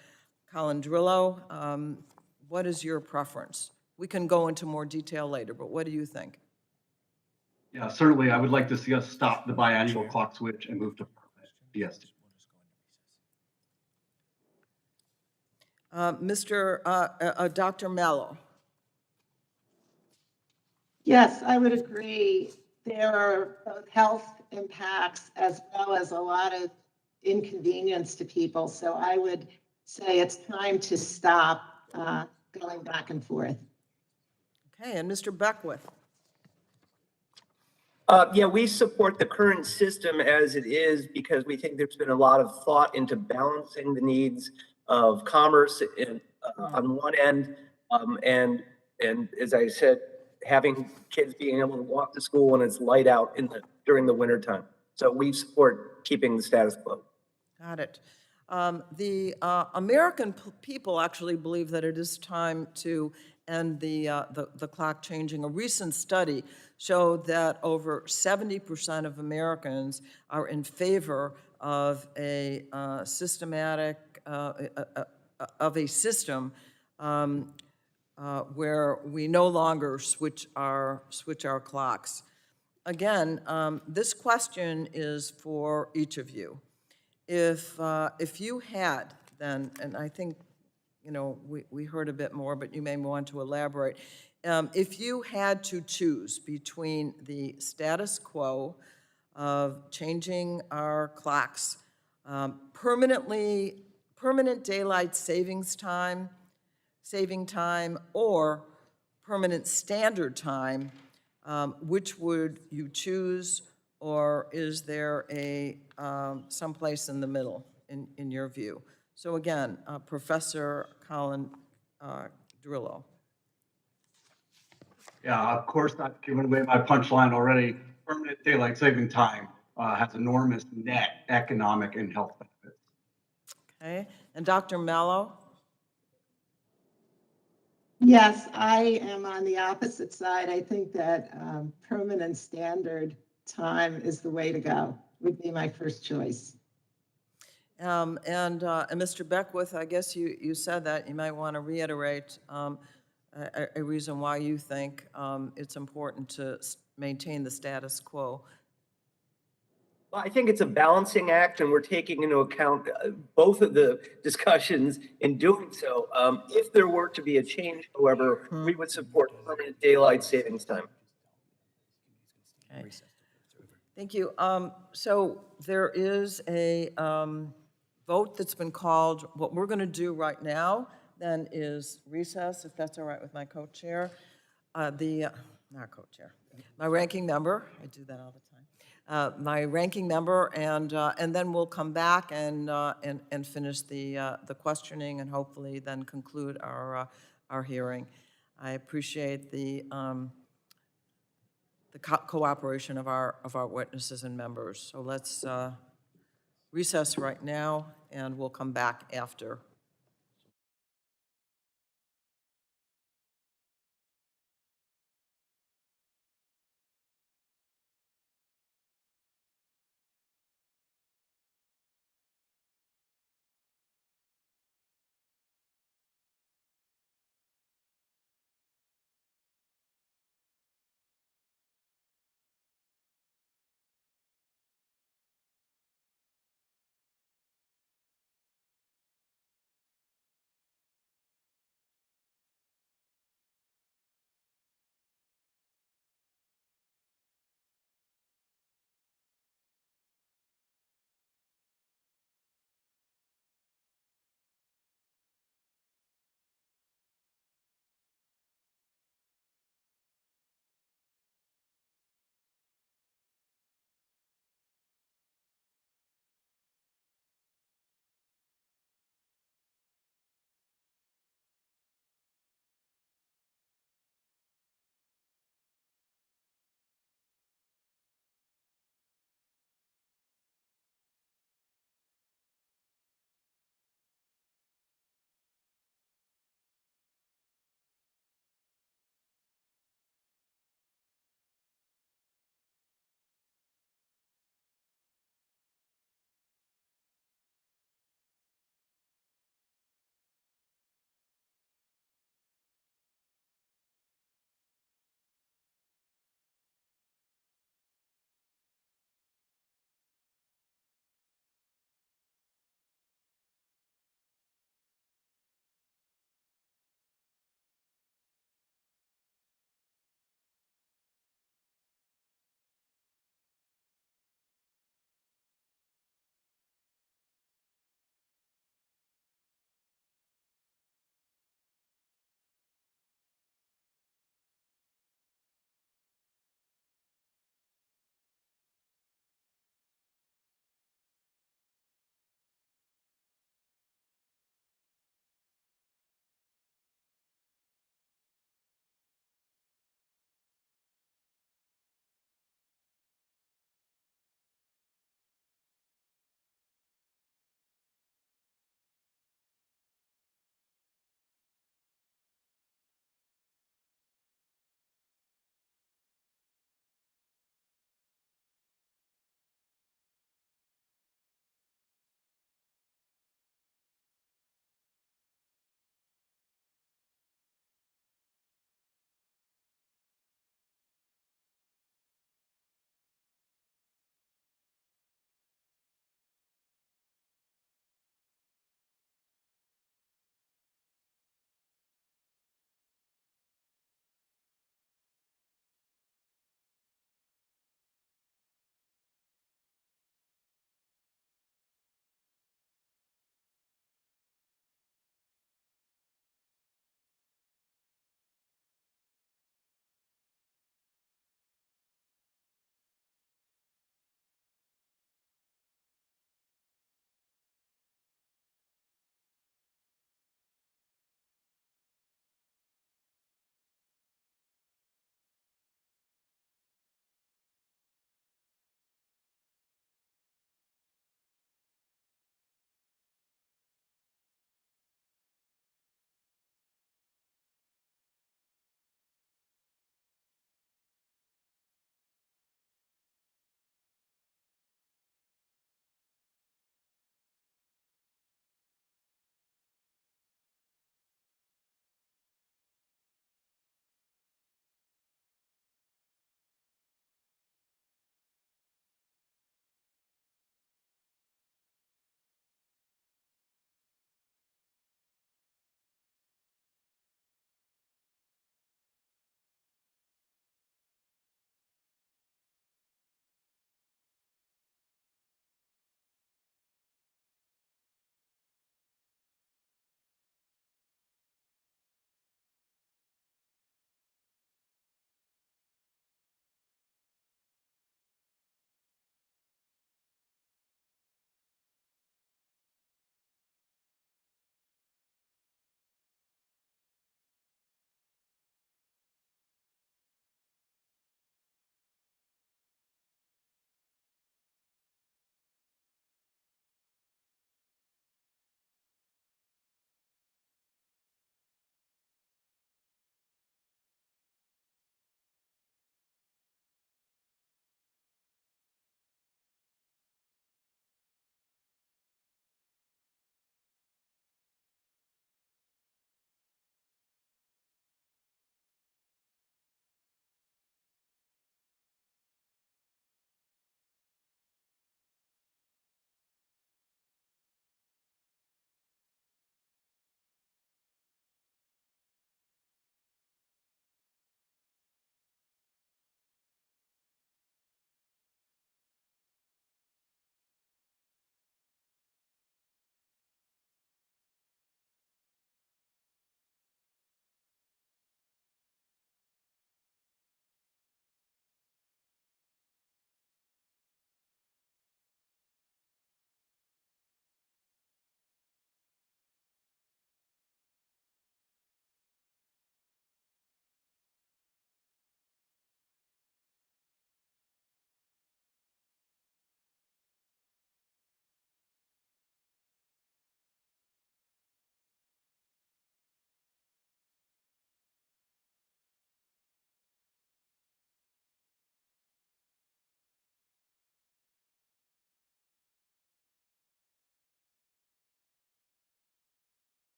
[SPEAKER 1] Calandrillo, what is your preference? We can go into more detail later, but what do you think?
[SPEAKER 6] Yeah, certainly. I would like to see us stop the biannual clock switch and move to DST.
[SPEAKER 1] Dr. Mello.
[SPEAKER 8] Yes, I would agree. There are both health impacts as well as a lot of inconvenience to people. So I would say it's time to stop going back and forth.
[SPEAKER 1] Okay, and Mr. Beckwith.
[SPEAKER 7] Yeah, we support the current system as it is because we think there's been a lot of thought into balancing the needs of commerce on one end, and as I said, having kids being able to walk to school when it's light out during the winter time. So we support keeping the status quo.
[SPEAKER 1] Got it. The American people actually believe that it is time to end the clock changing. A recent study showed that over 70% of Americans are in favor of a systematic, of a system where we no longer switch our clocks. Again, this question is for each of you. If you had then, and I think, you know, we heard a bit more, but you may want to elaborate. If you had to choose between the status quo of changing our clocks, permanent daylight saving time, or permanent standard time, which would you choose, or is there a someplace in the middle in your view? So again, Professor Colin Drillo.
[SPEAKER 6] Yeah, of course, I've given away my punchline already. Permanent daylight saving time has enormous net economic and health benefits.
[SPEAKER 1] Okay, and Dr. Mello?
[SPEAKER 8] Yes, I am on the opposite side. I think that permanent standard time is the way to go, would be my first choice.
[SPEAKER 1] And Mr. Beckwith, I guess you said that. You might want to reiterate a reason why you think it's important to maintain the status quo.
[SPEAKER 7] Well, I think it's a balancing act, and we're taking into account both of the discussions in doing so. If there were to be a change, however, we would support permanent daylight savings time.
[SPEAKER 1] Okay. Thank you. So there is a vote that's been called. What we're going to do right now then is recess, if that's all right with my co-chair. Not co-chair, my ranking member. I do that all the time. My ranking member, and then we'll come back and finish the questioning and hopefully then conclude our hearing. I appreciate the cooperation of our witnesses and members. So let's recess right now, and we'll come back after.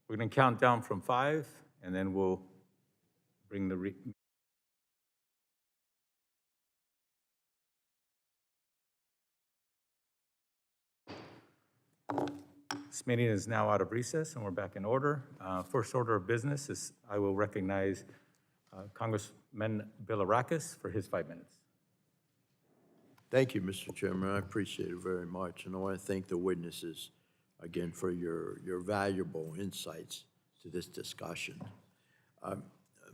[SPEAKER 9] We're going to count down from 5, and then we'll bring the This meeting is now out of recess, and we're back in order. First order of business is I will recognize Congressman Bilirakis for his 5 minutes.
[SPEAKER 2] Thank you, Mr. Chairman. I appreciate it very much. And I want to thank the witnesses again for your valuable insights to this discussion.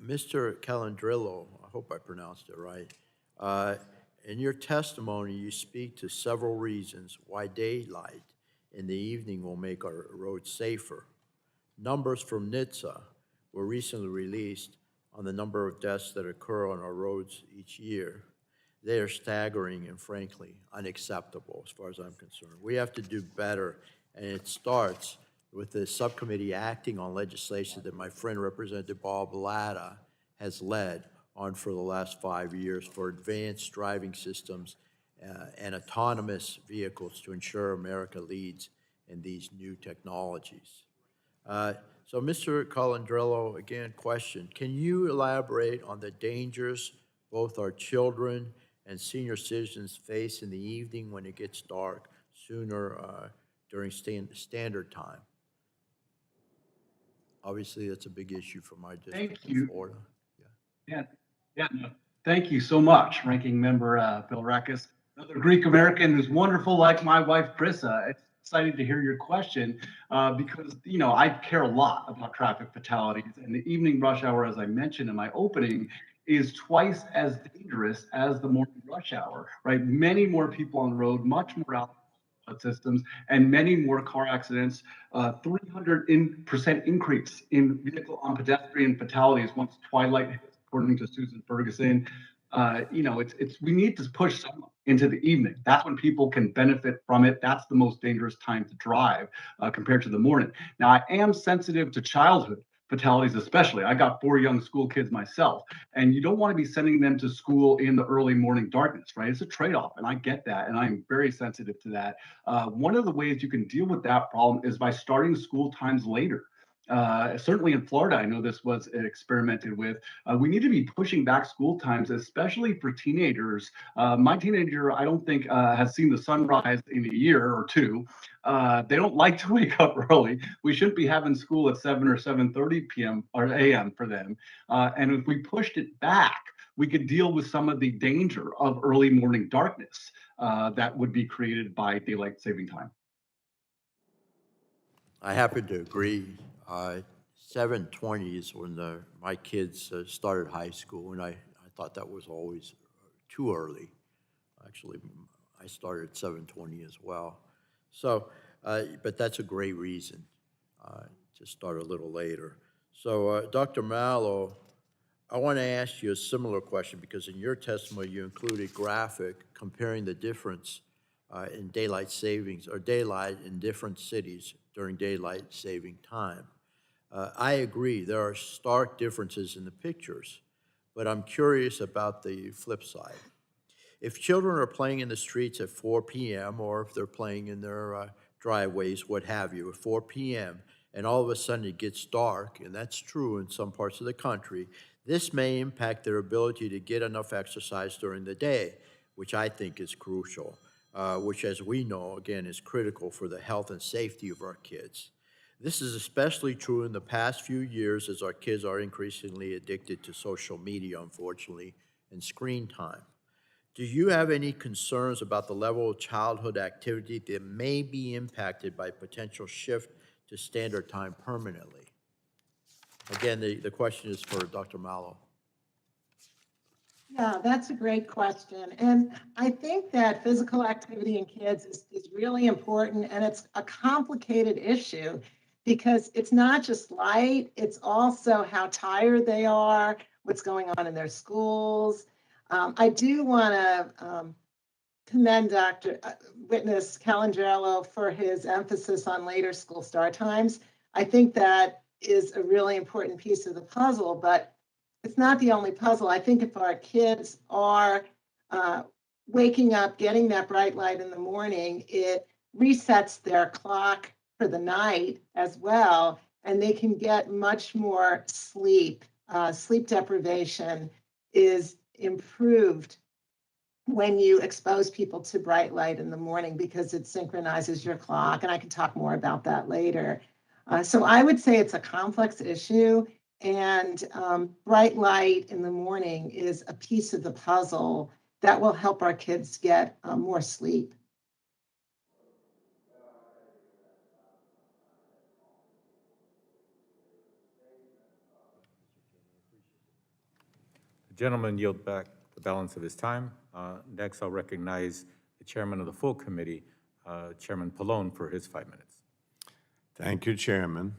[SPEAKER 2] Mr. Calandrillo, I hope I pronounced it right. In your testimony, you speak to several reasons why daylight in the evening will make our roads safer. Numbers from NHTSA were recently released on the number of deaths that occur on our roads each year. They are staggering and frankly unacceptable as far as I'm concerned. We have to do better, and it starts with the subcommittee acting on legislation that my friend Representative Bob Latta has led on for the last 5 years for advanced driving systems and autonomous vehicles to ensure America leads in these new technologies. So Mr. Calandrillo, again, question, can you elaborate on the dangers both our children and senior citizens face in the evening when it gets dark sooner during standard time? Obviously, that's a big issue for my district in Florida.
[SPEAKER 6] No. Thank you so much, Ranking Member Bilirakis. Another Greek American who's wonderful, like my wife, Krissa. It's excited to hear your question because, I care a lot about traffic fatalities, and the evening rush hour, as I mentioned in my opening, is twice as dangerous as the morning rush hour, right? Many more people on the road, much more alcohol systems, and many more car accidents. 300% increase in vehicle on pedestrian fatalities once twilight hits, according to Susan Ferguson. We need to push someone into the evening. That's when people can benefit from it. That's the most dangerous time to drive compared to the morning. Now, I am sensitive to childhood fatalities, especially. I got 4 young school kids myself, and you don't want to be sending them to school in the early morning darkness, right? It's a trade-off, and I get that, and I'm very sensitive to that. One of the ways you can deal with that problem is by starting school times later. Certainly in Florida, I know this was experimented with. We need to be pushing back school times, especially for teenagers. My teenager, I don't think has seen the sunrise in a year or two. They don't like to wake up early. We shouldn't be having school at 7 or 7:30 p.m. or a.m. for them. And if we pushed it back, we could deal with some of the danger of early morning darkness that would be created by daylight saving time.
[SPEAKER 2] I happen to agree. 7:20 is when my kids started high school, and I thought that was always too early. Actually, I started at 7:20 as well. So, but that's a great reason to start a little later. So, Dr. Mallow, I want to ask you a similar question because in your testimony you included a graphic comparing the difference in daylight savings or daylight in different cities during daylight saving time. I agree, there are stark differences in the pictures, but I'm curious about the flip side. If children are playing in the streets at 4 p.m. or if they're playing in their driveways, what have you, at 4 p.m., and all of a sudden it gets dark, and that's true in some parts of the country, this may impact their ability to get enough exercise during the day, which I think is crucial, which, as we know, again, is critical for the health and safety of our kids. This is especially true in the past few years as our kids are increasingly addicted to social media, unfortunately, and screen time. Do you have any concerns about the level of childhood activity that may be impacted by potential shift to standard time permanently? Again, the question is for Dr. Mallow.
[SPEAKER 8] Yeah, that's a great question. And I think that physical activity in kids is really important, and it's a complicated issue because it's not just light, it's also how tired they are, what's going on in their schools. I do want to commend Dr. Witness Calandrello for his emphasis on later school start times. I think that is a really important piece of the puzzle, but it's not the only puzzle. I think if our kids are waking up, getting that bright light in the morning, it resets their clock for the night as well. and they can get much more sleep. Sleep deprivation is improved when you expose people to bright light in the morning because it synchronizes your clock, and I can talk more about that later. So I would say it's a complex issue, and bright light in the morning is a piece of the puzzle that will help our kids get more sleep.
[SPEAKER 9] The gentleman yield back the balance of his time. Next, I'll recognize the chairman of the full committee, Chairman Pallone, for his 5 minutes.
[SPEAKER 3] Thank you, Chairman.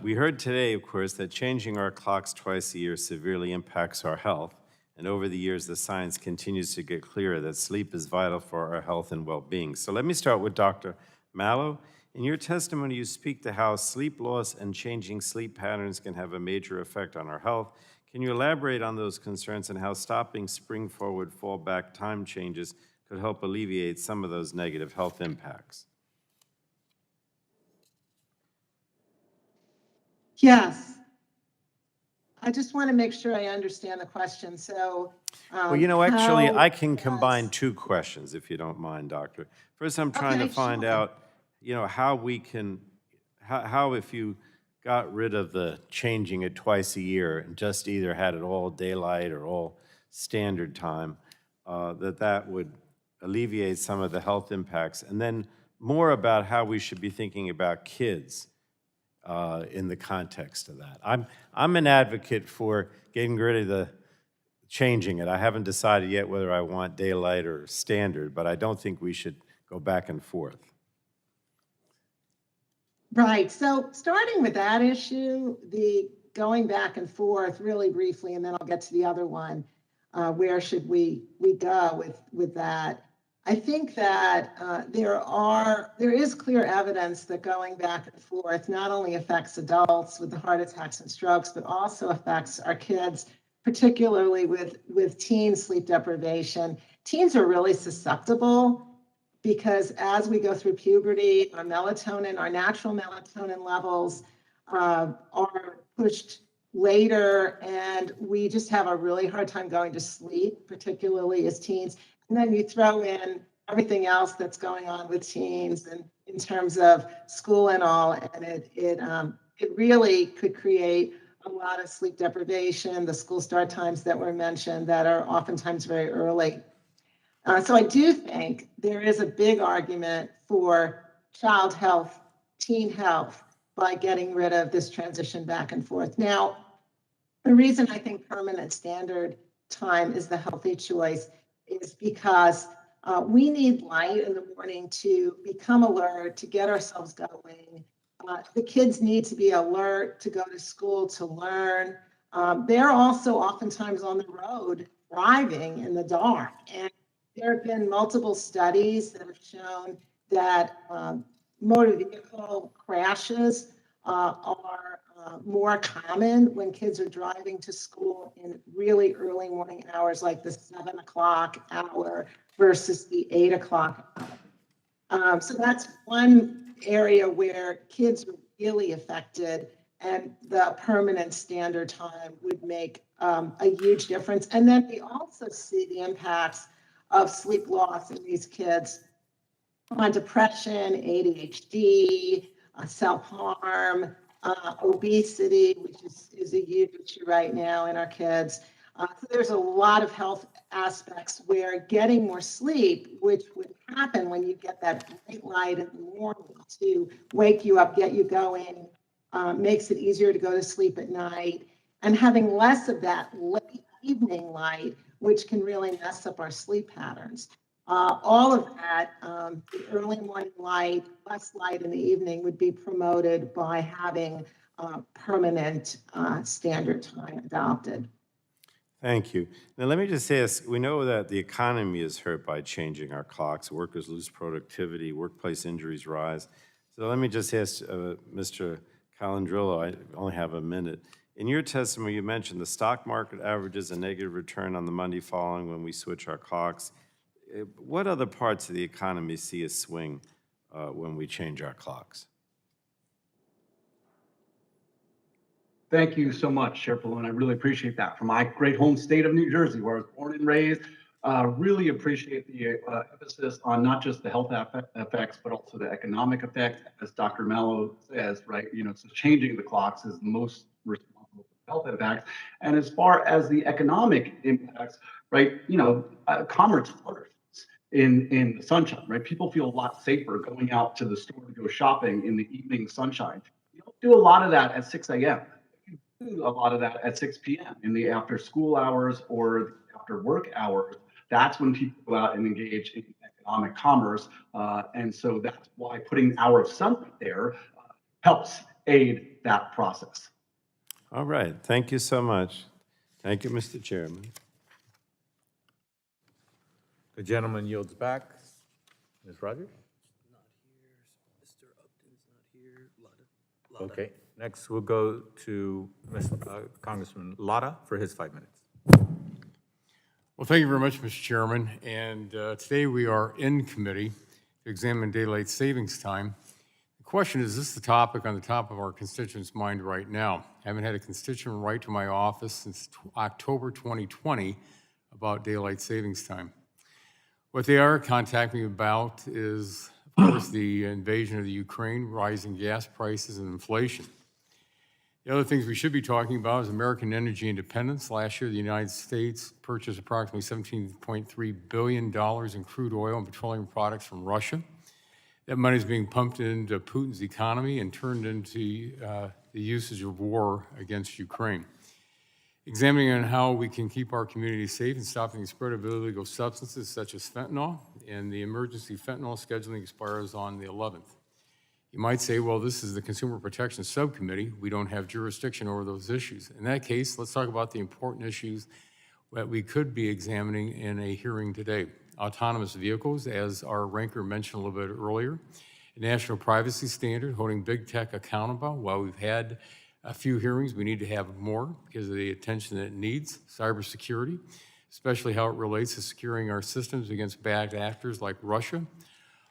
[SPEAKER 3] We heard today, of course, that changing our clocks twice a year severely impacts our health. And over the years, the science continues to get clearer that sleep is vital for our health and well-being. So let me start with Dr. Mallow. In your testimony, you speak to how sleep loss and changing sleep patterns can have a major effect on our health. Can you elaborate on those concerns and how stopping spring-forward, fall-back time changes could help alleviate some of those negative health impacts?
[SPEAKER 8] Yes. I just want to make sure I understand the question. So,
[SPEAKER 3] Well, you know, actually,
[SPEAKER 8] how
[SPEAKER 3] I can
[SPEAKER 8] does-
[SPEAKER 3] combine two questions, if you don't mind, Doctor. First, I'm trying to
[SPEAKER 8] Okay,
[SPEAKER 3] find
[SPEAKER 8] sure.
[SPEAKER 3] out, you know, how we can, how if you got rid of the changing it twice a year and just either had it all daylight or all standard time, that would alleviate some of the health impacts. And then more about how we should be thinking about kids in the context of that. I'm an advocate for getting rid of the changing it. I haven't decided yet whether I want daylight or standard, but I don't think we should go back and forth.
[SPEAKER 8] Right. So starting with that issue, the going back and forth really briefly, and then I'll get to the other one. Where should we go with that? I think that there is clear evidence that going back and forth not only affects adults with the heart attacks and strokes, but also affects our kids, particularly with teen sleep deprivation. Teens are really susceptible because as we go through puberty, our natural melatonin levels are pushed later, and we just have a really hard time going to sleep, particularly as teens. And then you throw in everything else that's going on with teens and in terms of school and all, and it really could create a lot of sleep deprivation, the school start times that were mentioned that are oftentimes very early. So I do think there is a big argument for child health, teen health, by getting rid of this transition back and forth. Now, the reason I think permanent standard time is the healthy choice is because we need light in the morning to become alert, to get ourselves going. The kids need to be alert to go to school, to learn. They're also oftentimes on the road driving in the dark. And there have been multiple studies that have shown that motor vehicle crashes are more common when kids are driving to school in really early morning hours, like the 7 o'clock hour versus the 8 o'clock hour. So that's one area where kids are really affected, and the permanent standard time would make a huge difference. And then we also see the impacts of sleep loss in these kids on depression, ADHD, self-harm, obesity, which is a huge issue right now in our kids. So there's a lot of health aspects where getting more sleep, which would happen when you get that bright light in the morning to wake you up, get you going, makes it easier to go to sleep at night, and having less of that late evening light, which can really mess up our sleep patterns. All of that, the early morning light, less light in the evening would be promoted by having permanent standard time adopted.
[SPEAKER 3] Thank you. Now, let me just ask, we know that the economy is hurt by changing our clocks. Workers lose productivity, workplace injuries rise. So let me just ask Mr. Calandrillo, I only have a minute. In your testimony, you mentioned the stock market averages a negative return on the Monday following when we switch our clocks. What other parts of the economy see a swing when we change our clocks?
[SPEAKER 6] Thank you so much, Chair Palone. I really appreciate that. From my great home state of New Jersey, where I was born and raised, really appreciate the emphasis on not just the health effects, but also the economic effects. As Dr. Mello says, right, so changing the clocks is the most responsible for health impacts. And as far as the economic impacts, right, commerce flourishes in the sunshine, right? People feel a lot safer going out to the store to go shopping in the evening sunshine. You don't do a lot of that at 6 a.m. A lot of that at 6 p.m. in the after school hours or after work hours. That's when people go out and engage in economic commerce. And so that's why putting an hour of sunlight there helps aid that process.
[SPEAKER 3] All right, thank you so much. Thank you, Mr. Chairman.
[SPEAKER 9] The gentleman yields back. Ms. Rogers?
[SPEAKER 2] Mr. Upton's not here.
[SPEAKER 9] Okay, next we'll go to Congressman Lotta for his 5 minutes.
[SPEAKER 10] Well, thank you very much, Mr. Chairman. And today we are in committee to examine daylight savings time. The question is this the topic on the top of our constituents' mind right now? I haven't had a constituent write to my office since October 2020 about daylight savings time. What they are contacting me about is, of course, the invasion of the Ukraine, rising gas prices, and inflation. The other things we should be talking about is American energy independence. Last year, the United States purchased approximately $17.3 billion in crude oil and petroleum products from Russia. That money is being pumped into Putin's economy and turned into the usage of war against Ukraine. Examining on how we can keep our communities safe and stopping the spread of illegal substances such as fentanyl, and the emergency fentanyl scheduling expires on the 11th. You might say, well, this is the Consumer Protection Subcommittee. We don't have jurisdiction over those issues. In that case, let's talk about the important issues that we could be examining in a hearing today. Autonomous vehicles, as our ranker mentioned a little bit earlier, a national privacy standard, holding big tech accountable. While we've had a few hearings, we need to have more because of the attention that it needs. Cybersecurity, especially how it relates to securing our systems against bad actors like Russia.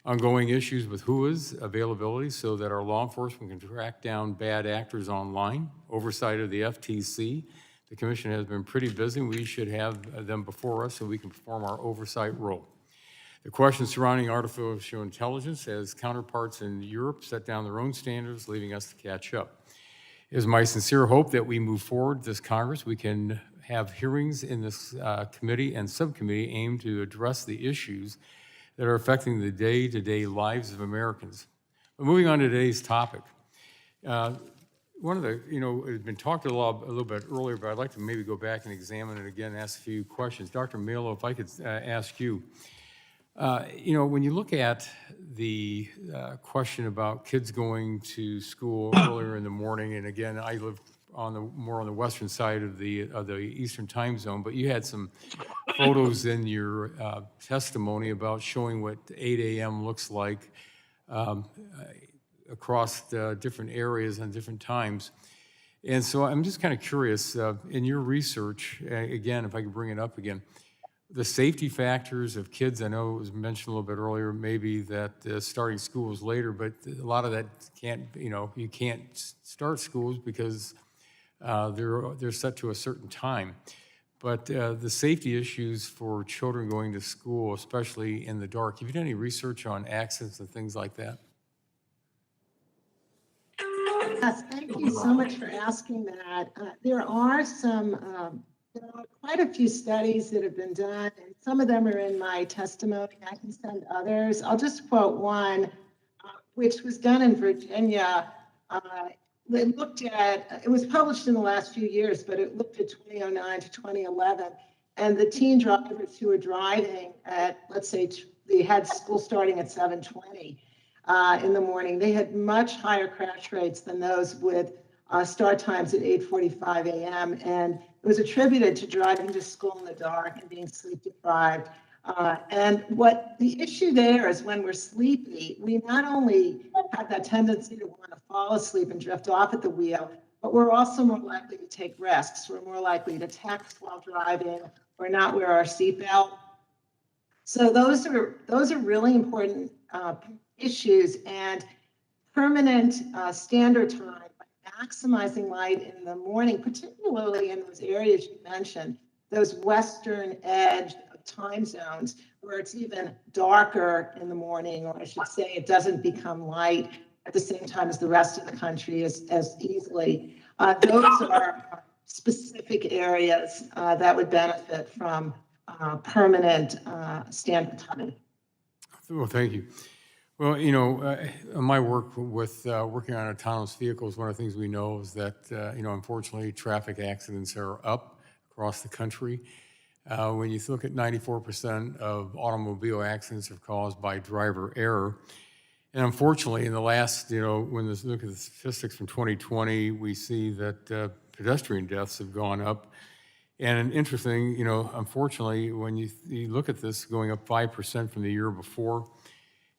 [SPEAKER 10] Ongoing issues with WHOIS availability so that our law enforcement can track down bad actors online. Oversight of the FTC. The commission has been pretty busy. We should have them before us so we can perform our oversight role. The questions surrounding artificial intelligence as counterparts in Europe set down their own standards, leaving us to catch up. It is my sincere hope that we move forward this Congress. We can have hearings in this committee and subcommittee aimed to address the issues that are affecting the day-to-day lives of Americans. But moving on to today's topic. One of the, it had been talked a little bit earlier, but I'd like to maybe go back and examine it again and ask a few questions. Dr. Mello, if I could ask you, when you look at the question about kids going to school earlier in the morning, and again, I live more on the western side of the Eastern time zone, but you had some photos in your testimony about showing what 8 a.m. looks like across different areas and different times. And so I'm just kind of curious, in your research, again, if I could bring it up again, the safety factors of kids, I know it was mentioned a little bit earlier, maybe that starting schools later, but a lot of that can't, you can't start schools because they're set to a certain time. But the safety issues for children going to school, especially in the dark, have you done any research on accidents and things like that?
[SPEAKER 8] Yes, thank you so much for asking that. There are quite a few studies that have been done, and some of them are in my testimony. I can send others. I'll just quote one, which was done in Virginia. It was published in the last few years, but it looked at 2009 to 2011. And the teen drivers who were driving at, let's say, they had school starting at 7:20 in the morning, they had much higher crash rates than those with start times at 8:45 a.m. And it was attributed to driving to school in the dark and being sleep deprived. And what the issue there is, when we're sleepy, we not only have that tendency to want to fall asleep and drift off at the wheel, but we're also more likely to take risks. We're more likely to text while driving or not wear our seatbelt. So those are really important issues, and permanent standard time maximizing light in the morning, particularly in those areas you mentioned, those western edge time zones where it's even darker in the morning, or I should say it doesn't become light at the same time as the rest of the country as easily. Those are specific areas that would benefit from permanent standard time.
[SPEAKER 10] Well, thank you. Well, my work with working on autonomous vehicles, one of the things we know is that, unfortunately, traffic accidents are up across the country. When you look at 94% of automobile accidents are caused by driver error. And unfortunately, in the last, when you look at the statistics from 2020, we see that pedestrian deaths have gone up. And interesting, unfortunately, when you look at this going up 5% from the year before,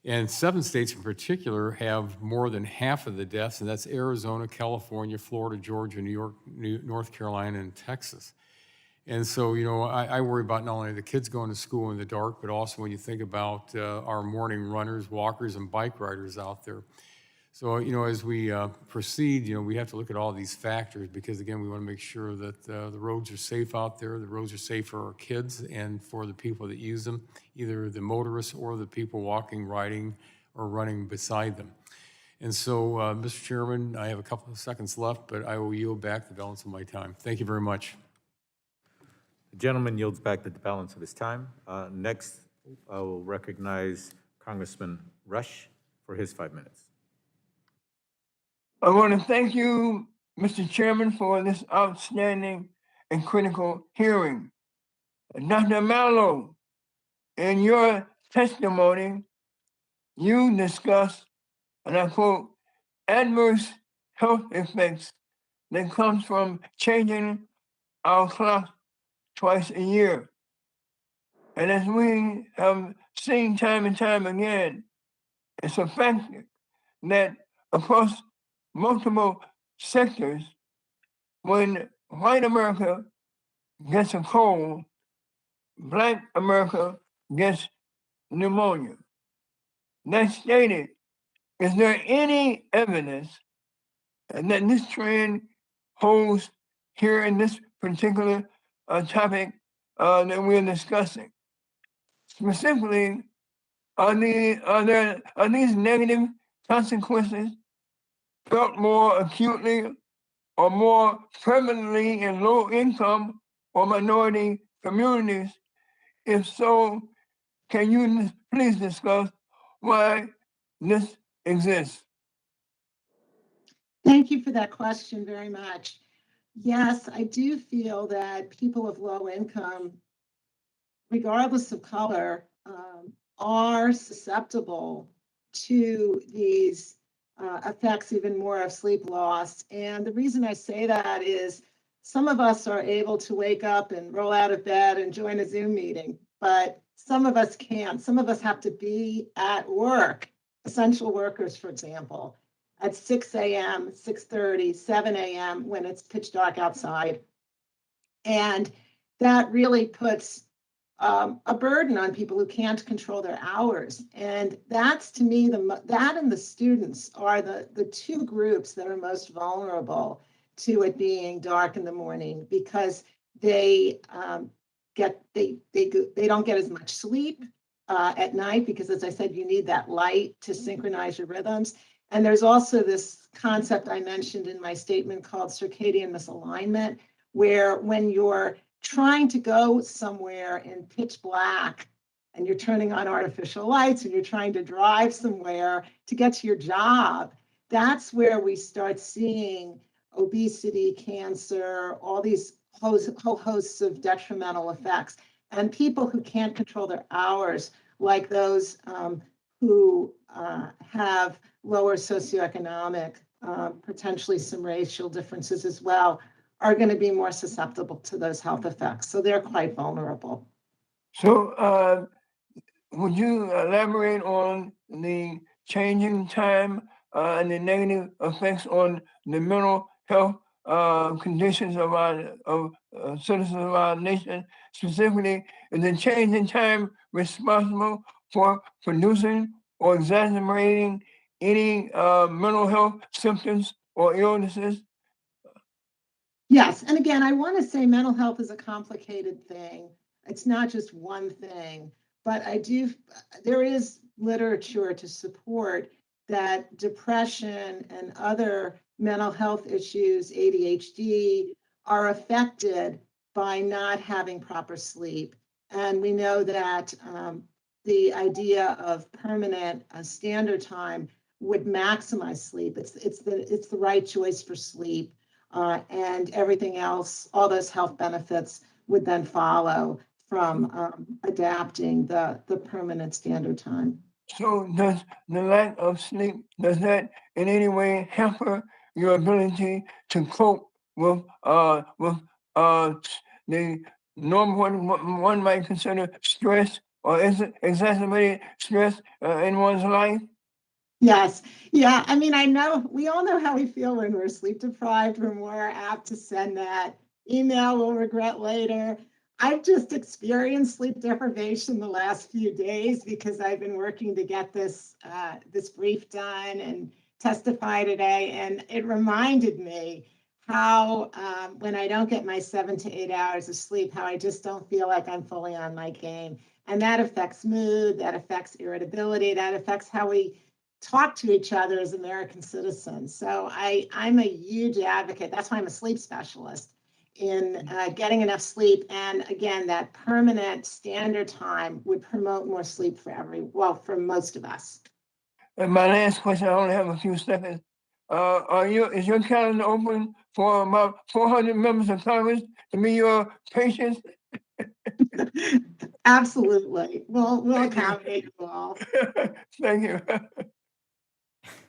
[SPEAKER 10] and 7 states in particular have more than half of the deaths, and that's Arizona, California, Florida, Georgia, New York, North Carolina, and Texas. And so, I worry about not only the kids going to school in the dark, but also when you think about our morning runners, walkers, and bike riders out there. So, as we proceed, we have to look at all these factors because, again, we want to make sure that the roads are safe out there. The roads are safe for our kids and for the people that use them, either the motorists or the people walking, riding, or running beside them. And so, Mr. Chairman, I have a couple of seconds left, but I will yield back the balance of my time. Thank you very much.
[SPEAKER 9] The gentleman yields back the balance of his time. Next, I will recognize Congressman Rush for his 5 minutes.
[SPEAKER 11] I want to thank you, Mr. Chairman, for this outstanding and critical hearing. Dr. Mallow, in your testimony, you discussed, and I quote, adverse health effects that comes from changing our clock twice a year. And as we have seen time and time again, it's a fact that across multiple sectors, when white America gets a cold, Black America gets pneumonia. That stated, is there any evidence that this trend holds here in this particular topic that we're discussing? Specifically, are these negative consequences felt more acutely or more permanently in low income or minority communities? If so, can you please discuss why this exists?
[SPEAKER 8] Thank you for that question very much. Yes, I do feel that people of low income, regardless of color, are susceptible to these effects even more of sleep loss. And the reason I say that is some of us are able to wake up and roll out of bed and join a Zoom meeting, but some of us can't. Some of us have to be at work, essential workers, for example, at 6 a.m., 6:30, 7 a.m. when it's pitch dark outside. And that really puts a burden on people who can't control their hours. And that's, to me, that and the students are the two groups that are most vulnerable to it being dark in the morning, because they don't get as much sleep at night, because, as I said, you need that light to synchronize your rhythms. And there's also this concept I mentioned in my statement called circadian misalignment, where when you're trying to go somewhere in pitch black and you're turning on artificial lights and you're trying to drive somewhere to get to your job, that's where we start seeing obesity, cancer, all these whole hosts of detrimental effects. And people who can't control their hours, like those who have lower socioeconomic, potentially some racial differences as well, are going to be more susceptible to those health effects. So they're quite vulnerable.
[SPEAKER 11] So would you elaborate on the changing time and the negative effects on the mental health conditions of our citizens of our nation? Specifically, is the change in time responsible for producing or exacerbating any mental health symptoms or illnesses?
[SPEAKER 8] Yes, and again, I want to say mental health is a complicated thing. It's not just one thing, but there is literature to support that depression and other mental health issues, ADHD, are affected by not having proper sleep. And we know that the idea of permanent standard time would maximize sleep. It's the right choice for sleep. And everything else, all those health benefits would then follow from adapting the permanent standard time.
[SPEAKER 11] So does the lack of sleep, does that in any way hamper your ability to cope with the normal one might consider stress, or is it exacerbated stress in one's life?
[SPEAKER 8] Yes. Yeah. I mean, I know we all know how we feel when we're sleep deprived. We're more apt to send that email we'll regret later. I've just experienced sleep deprivation the last few days because I've been working to get this brief done and testify today. And it reminded me how when I don't get my 7 to 8 hours of sleep, how I just don't feel like I'm fully on my game. And that affects mood, that affects irritability, that affects how we talk to each other as American citizens. So I'm a huge advocate. That's why I'm a sleep specialist in getting enough sleep. And again, that permanent standard time would promote more sleep for most of us.
[SPEAKER 11] And my last question, I only have a few seconds. Is your calendar open for about 400 members of Congress to be your patients?
[SPEAKER 8] Absolutely. We'll accommodate you all.
[SPEAKER 11] Thank you.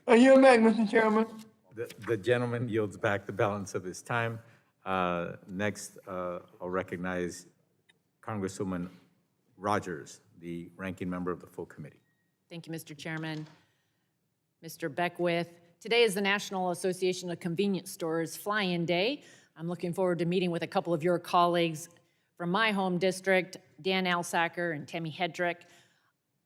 [SPEAKER 11] Are you back, Mr. Chairman?
[SPEAKER 9] The gentleman yields back the balance of his time. Next, I'll recognize Congresswoman Rogers, the ranking member of the full committee.
[SPEAKER 4] Thank you, Mr. Chairman. Mr. Beckwith, today is the National Association of Convenience Stores Fly-In Day. I'm looking forward to meeting with a couple of your colleagues from my home district, Dan Alsacker and Tammy Hedrick.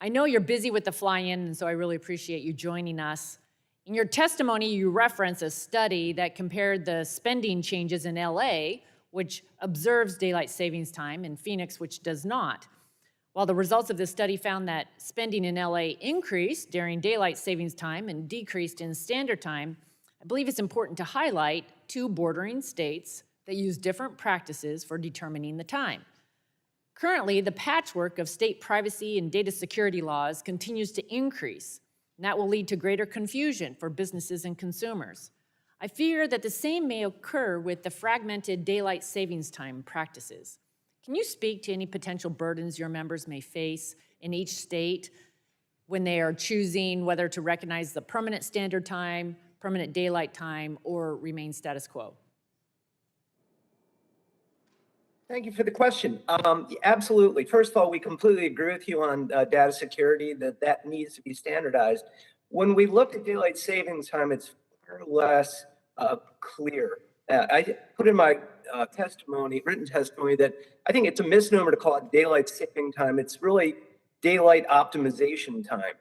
[SPEAKER 4] I know you're busy with the fly-in, and so I really appreciate you joining us. In your testimony, you reference a study that compared the spending changes in LA, which observes daylight savings time, and Phoenix, which does not. While the results of this study found that spending in LA increased during daylight savings time and decreased in standard time, I believe it's important to highlight two bordering states that use different practices for determining the time. Currently, the patchwork of state privacy and data security laws continues to increase, and that will lead to greater confusion for businesses and consumers. I fear that the same may occur with the fragmented daylight savings time practices. Can you speak to any potential burdens your members may face in each state when they are choosing whether to recognize the permanent standard time, permanent daylight time, or remain status quo?
[SPEAKER 7] Thank you for the question. Absolutely. First of all, we completely agree with you on data security, that needs to be standardized. When we look at daylight savings time, it's far less clear. I put in my written testimony, that I think it's a misnomer to call it daylight saving time. It's really daylight optimization time.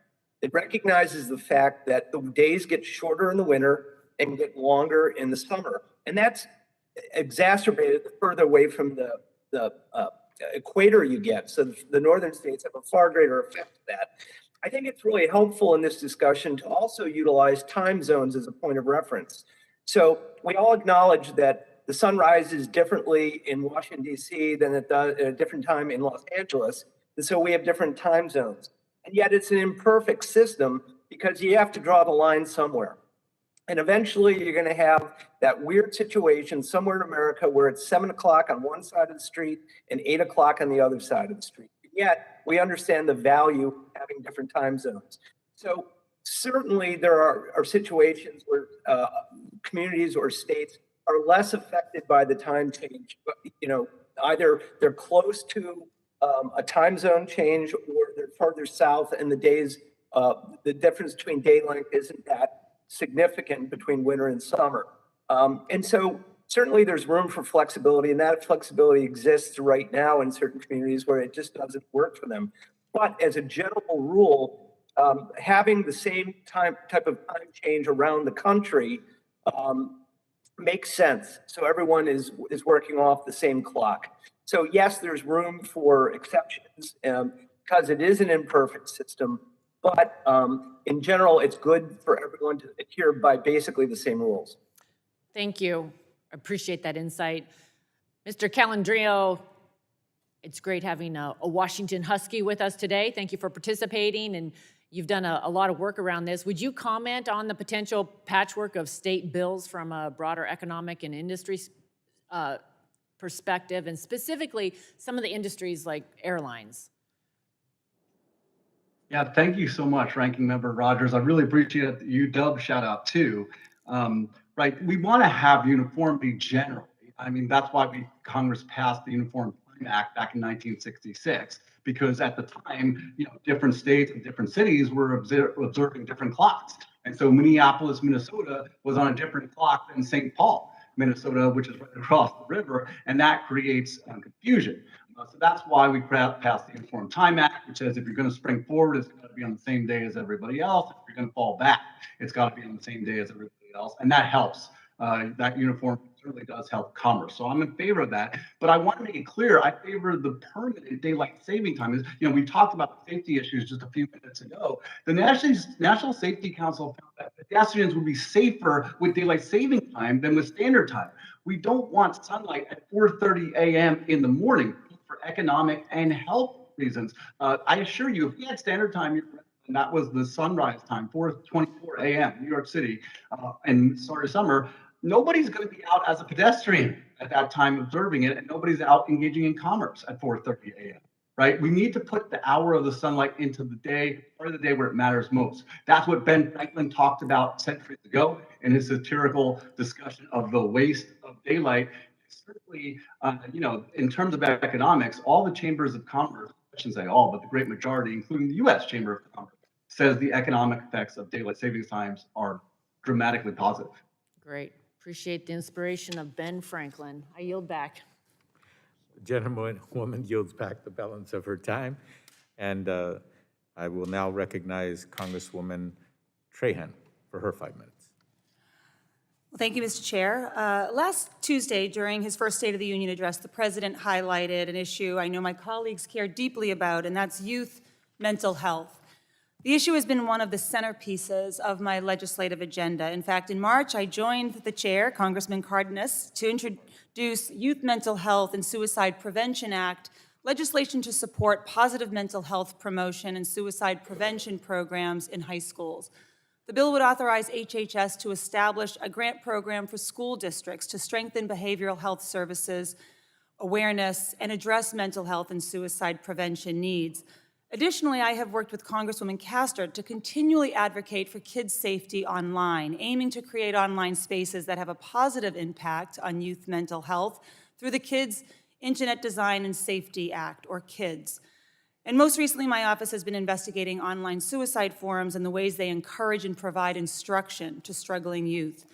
[SPEAKER 7] It recognizes the fact that the days get shorter in the winter and get longer in the summer. And that's exacerbated the further away from the equator you get. So the northern states have a far greater effect of that. I think it's really helpful in this discussion to also utilize time zones as a point of reference. So we all acknowledge that the sun rises differently in Washington, D.C. than it does at a different time in Los Angeles. And so we have different time zones. And yet it's an imperfect system because you have to draw the line somewhere. And eventually you're going to have that weird situation somewhere in America where it's 7 o'clock on one side of the street and 8 o'clock on the other side of the street. And yet we understand the value of having different time zones. So certainly there are situations where communities or states are less affected by the time change. But, either they're close to a time zone change or they're farther south and the days, the difference between day length isn't that significant between winter and summer. And so certainly there's room for flexibility, and that flexibility exists right now in certain communities where it just doesn't work for them. But as a general rule, having the same type of time change around the country makes sense. So everyone is working off the same clock. So yes, there's room for exceptions because it is an imperfect system, but in general, it's good for everyone to adhere by basically the same rules.
[SPEAKER 4] Thank you. I appreciate that insight. Mr. Calandrino, it's great having a Washington Husky with us today. Thank you for participating, and you've done a lot of work around this. Would you comment on the potential patchwork of state bills from a broader economic and industry perspective, and specifically some of the industries like airlines?
[SPEAKER 6] Yeah, thank you so much, Ranking Member Rogers. I really appreciate the UW shout out too. Right, we want to have uniformity generally. I mean, that's why Congress passed the Uniform Time Act back in 1966, because at the time, different states and different cities were observing different clocks. And so Minneapolis, Minnesota was on a different clock than St. Paul, Minnesota, which is right across the river, and that creates confusion. So that's why we passed the Uniform Time Act, which says if you're going to spring forward, it's got to be on the same day as everybody else. If you're going to fall back, it's got to be on the same day as everybody else. And that helps. That uniform certainly does help commerce. So I'm in favor of that. But I want to make it clear, I favor the permanent daylight saving time. We talked about the safety issues just a few minutes ago. The National Safety Council found that pedestrians would be safer with daylight saving time than with standard time. We don't want sunlight at 4:30 a.m. in the morning for economic and health reasons. I assure you, if we had standard time, and that was the sunrise time, 4:24 a.m., New York City, and start of summer, nobody's going to be out as a pedestrian at that time observing it, and nobody's out engaging in commerce at 4:30 a.m., right? We need to put the hour of the sunlight into the day, part of the day where it matters most. That's what Ben Franklin talked about centuries ago in his satirical discussion of the waste of daylight. Certainly, in terms of economics, all the chambers of commerce, I shouldn't say all, but the great majority, including the U.S. Chamber of Commerce, says the economic effects of daylight savings times are dramatically positive.
[SPEAKER 4] Great. Appreciate the inspiration of Ben Franklin. I yield back.
[SPEAKER 9] The woman yields back the balance of her time. And I will now recognize Congresswoman Trahan for her 5 minutes.
[SPEAKER 12] Well, thank you, Mr. Chair. Last Tuesday, during his first State of the Union address, the President highlighted an issue I know my colleagues care deeply about, and that's youth mental health. The issue has been one of the centerpieces of my legislative agenda. In fact, in March, I joined the chair, Congressman Cardenas, to introduce Youth Mental Health and Suicide Prevention Act, legislation to support positive mental health promotion and suicide prevention programs in high schools. The bill would authorize HHS to establish a grant program for school districts to strengthen behavioral health services, awareness, and address mental health and suicide prevention needs. Additionally, I have worked with Congresswoman Castor to continually advocate for kids' safety online, aiming to create online spaces that have a positive impact on youth mental health through the Kids Internet Design and Safety Act, or KIDS. And most recently, my office has been investigating online suicide forums and the ways they encourage and provide instruction to struggling youth.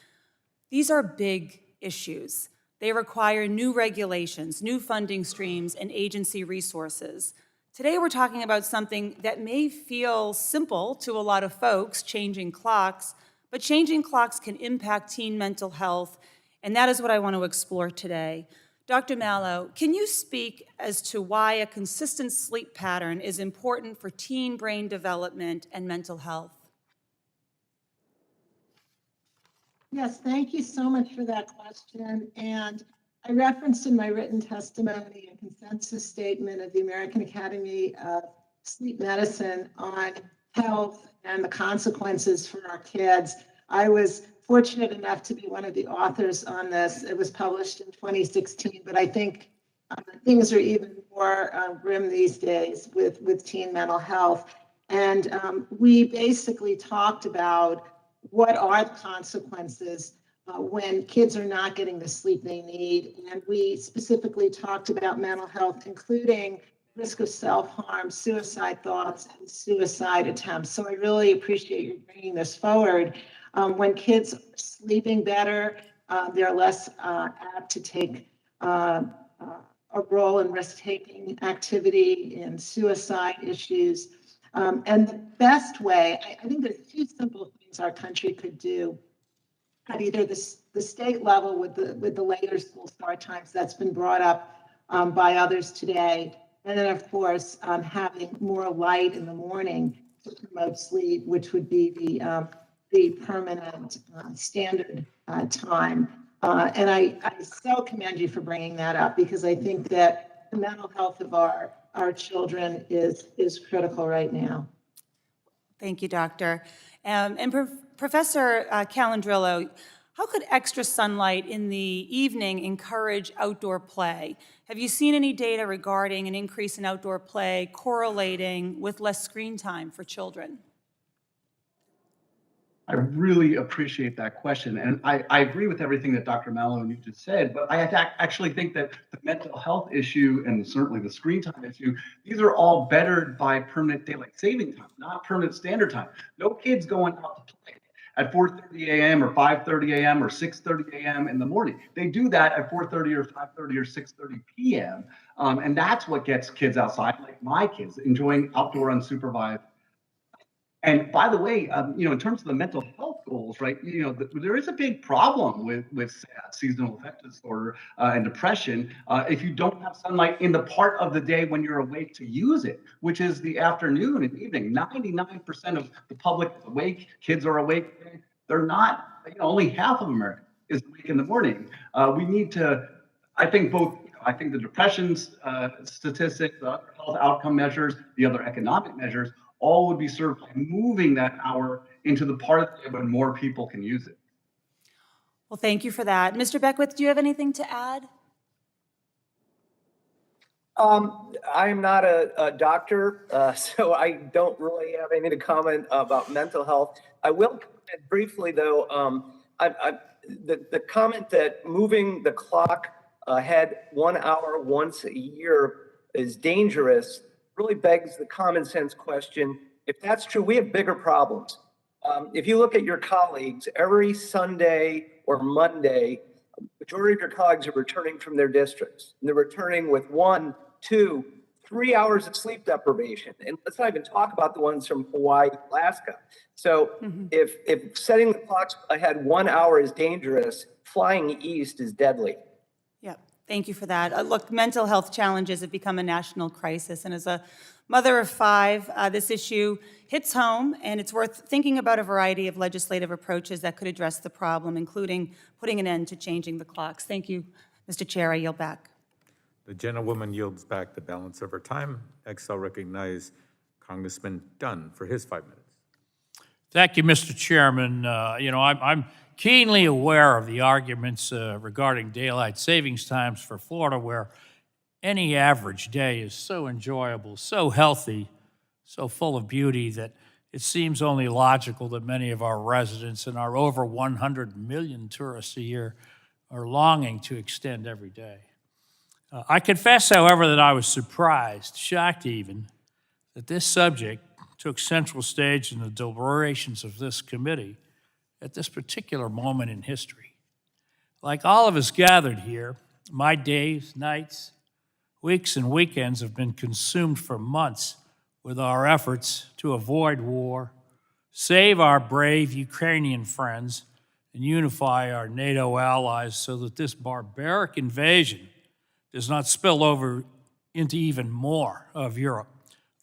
[SPEAKER 12] These are big issues. They require new regulations, new funding streams, and agency resources. Today, we're talking about something that may feel simple to a lot of folks, changing clocks, but changing clocks can impact teen mental health, and that is what I want to explore today. Dr. Mallow, can you speak as to why a consistent sleep pattern is important for teen brain development and mental health?
[SPEAKER 8] Yes, thank you so much for that question. And I referenced in my written testimony a consensus statement of the American Academy of Sleep Medicine on health and the consequences for our kids. I was fortunate enough to be one of the authors on this. It was published in 2016, but I think things are even more grim these days with teen mental health. And we basically talked about what are the consequences when kids are not getting the sleep they need. And we specifically talked about mental health, including risk of self-harm, suicide thoughts, and suicide attempts. So I really appreciate you bringing this forward. When kids are sleeping better, they're less apt to take a role in risk-taking activity in suicide issues. And the best way, I think there's two simple things our country could do at either the state level with the later school start times that's been brought up by others today. And then, of course, having more light in the morning to promote sleep, which would be the permanent standard time. And I so commend you for bringing that up, because I think that the mental health of our children is critical right now.
[SPEAKER 12] Thank you, Doctor. Professor Calandrillo, how could extra sunlight in the evening encourage outdoor play? Have you seen any data regarding an increase in outdoor play correlating with less screen time for children?
[SPEAKER 6] I really appreciate that question. And I agree with everything that Dr. Malone you just said, but I actually think that the mental health issue and certainly the screen time issue, these are all bettered by permanent daylight saving time, not permanent standard time. No kids going out to play at 4:30 a.m. or 5:30 a.m. or 6:30 a.m. in the morning. They do that at 4:30 or 5:30 or 6:30 p.m. And that's what gets kids outside, like my kids, enjoying outdoor unsupervised. And by the way, in terms of the mental health goals, right, there is a big problem with seasonal affective disorder and depression if you don't have sunlight in the part of the day when you're awake to use it, which is the afternoon and evening. 99% of the public is awake, kids are awake. They're not, only half of America is awake in the morning. We need to, I think the depression statistics, the other health outcome measures, the other economic measures, all would be served by moving that hour into the part of the day when more people can use it.
[SPEAKER 12] Well, thank you for that. Mr. Beckwith, do you have anything to add?
[SPEAKER 7] I'm not a doctor, so I don't really have anything to comment about mental health. I will comment briefly, though. The comment that moving the clock ahead 1 hour once a year is dangerous really begs the common sense question. If that's true, we have bigger problems. If you look at your colleagues, every Sunday or Monday, the majority of your colleagues are returning from their districts, and they're returning with 1, 2, 3 hours of sleep deprivation. And let's not even talk about the ones from Hawaii, Alaska. So if setting the clocks ahead 1 hour is dangerous, flying east is deadly.
[SPEAKER 12] Yeah, thank you for that. Look, mental health challenges have become a national crisis, and as a mother of 5, this issue hits home, and it's worth thinking about a variety of legislative approaches that could address the problem, including putting an end to changing the clocks. Thank you, Mr. Chair. I yield back.
[SPEAKER 9] The gentlewoman yields back the balance of her time. Next, I'll recognize Congressman Dunn for his 5 minutes.
[SPEAKER 13] Thank you, Mr. Chairman. I'm keenly aware of the arguments regarding daylight savings times for Florida, where any average day is so enjoyable, so healthy, so full of beauty that it seems only logical that many of our residents and our over 100 million tourists a year are longing to extend every day. I confess, however, that I was surprised, shocked even, that this subject took central stage in the deliberations of this committee at this particular moment in history. Like all of us gathered here, my days, nights, weeks, and weekends have been consumed for months with our efforts to avoid war, save our brave Ukrainian friends, and unify our NATO allies so that this barbaric invasion does not spill over into even more of Europe,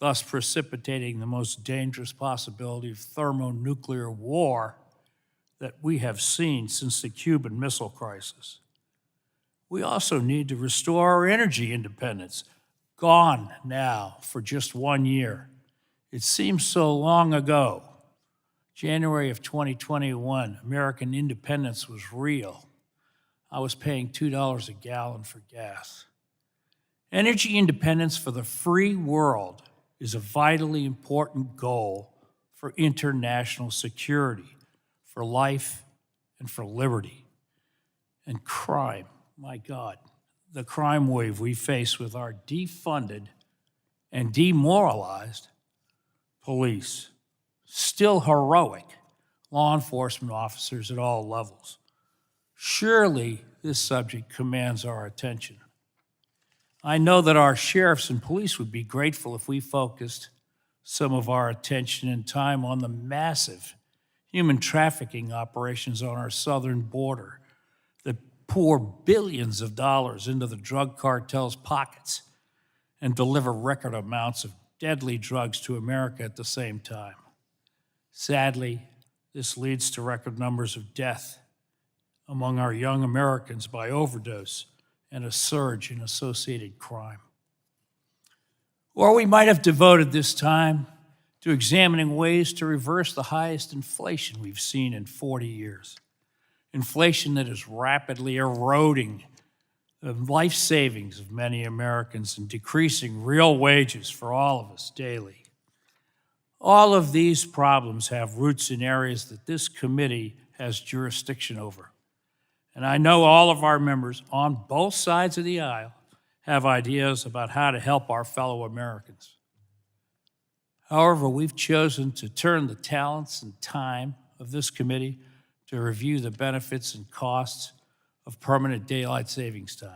[SPEAKER 13] thus precipitating the most dangerous possibility of thermonuclear war that we have seen since the Cuban Missile Crisis. We also need to restore our energy independence, gone now for just 1 year. It seems so long ago. January of 2021, American independence was real. I was paying $2 a gallon for gas. Energy independence for the free world is a vitally important goal for international security, for life, and for liberty. And crime, my God, the crime wave we face with our defunded and demoralized police, still heroic law enforcement officers at all levels. Surely this subject commands our attention. I know that our sheriffs and police would be grateful if we focused some of our attention and time on the massive human trafficking operations on our southern border that pour billions of dollars into the drug cartels' pockets and deliver record amounts of deadly drugs to America at the same time. Sadly, this leads to record numbers of death among our young Americans by overdose and a surge in associated crime. Or we might have devoted this time to examining ways to reverse the highest inflation we've seen in 40 years. Inflation that is rapidly eroding the life savings of many Americans and decreasing real wages for all of us daily. All of these problems have roots in areas that this committee has jurisdiction over. And I know all of our members on both sides of the aisle have ideas about how to help our fellow Americans. However, we've chosen to turn the talents and time of this committee to review the benefits and costs of permanent daylight savings time.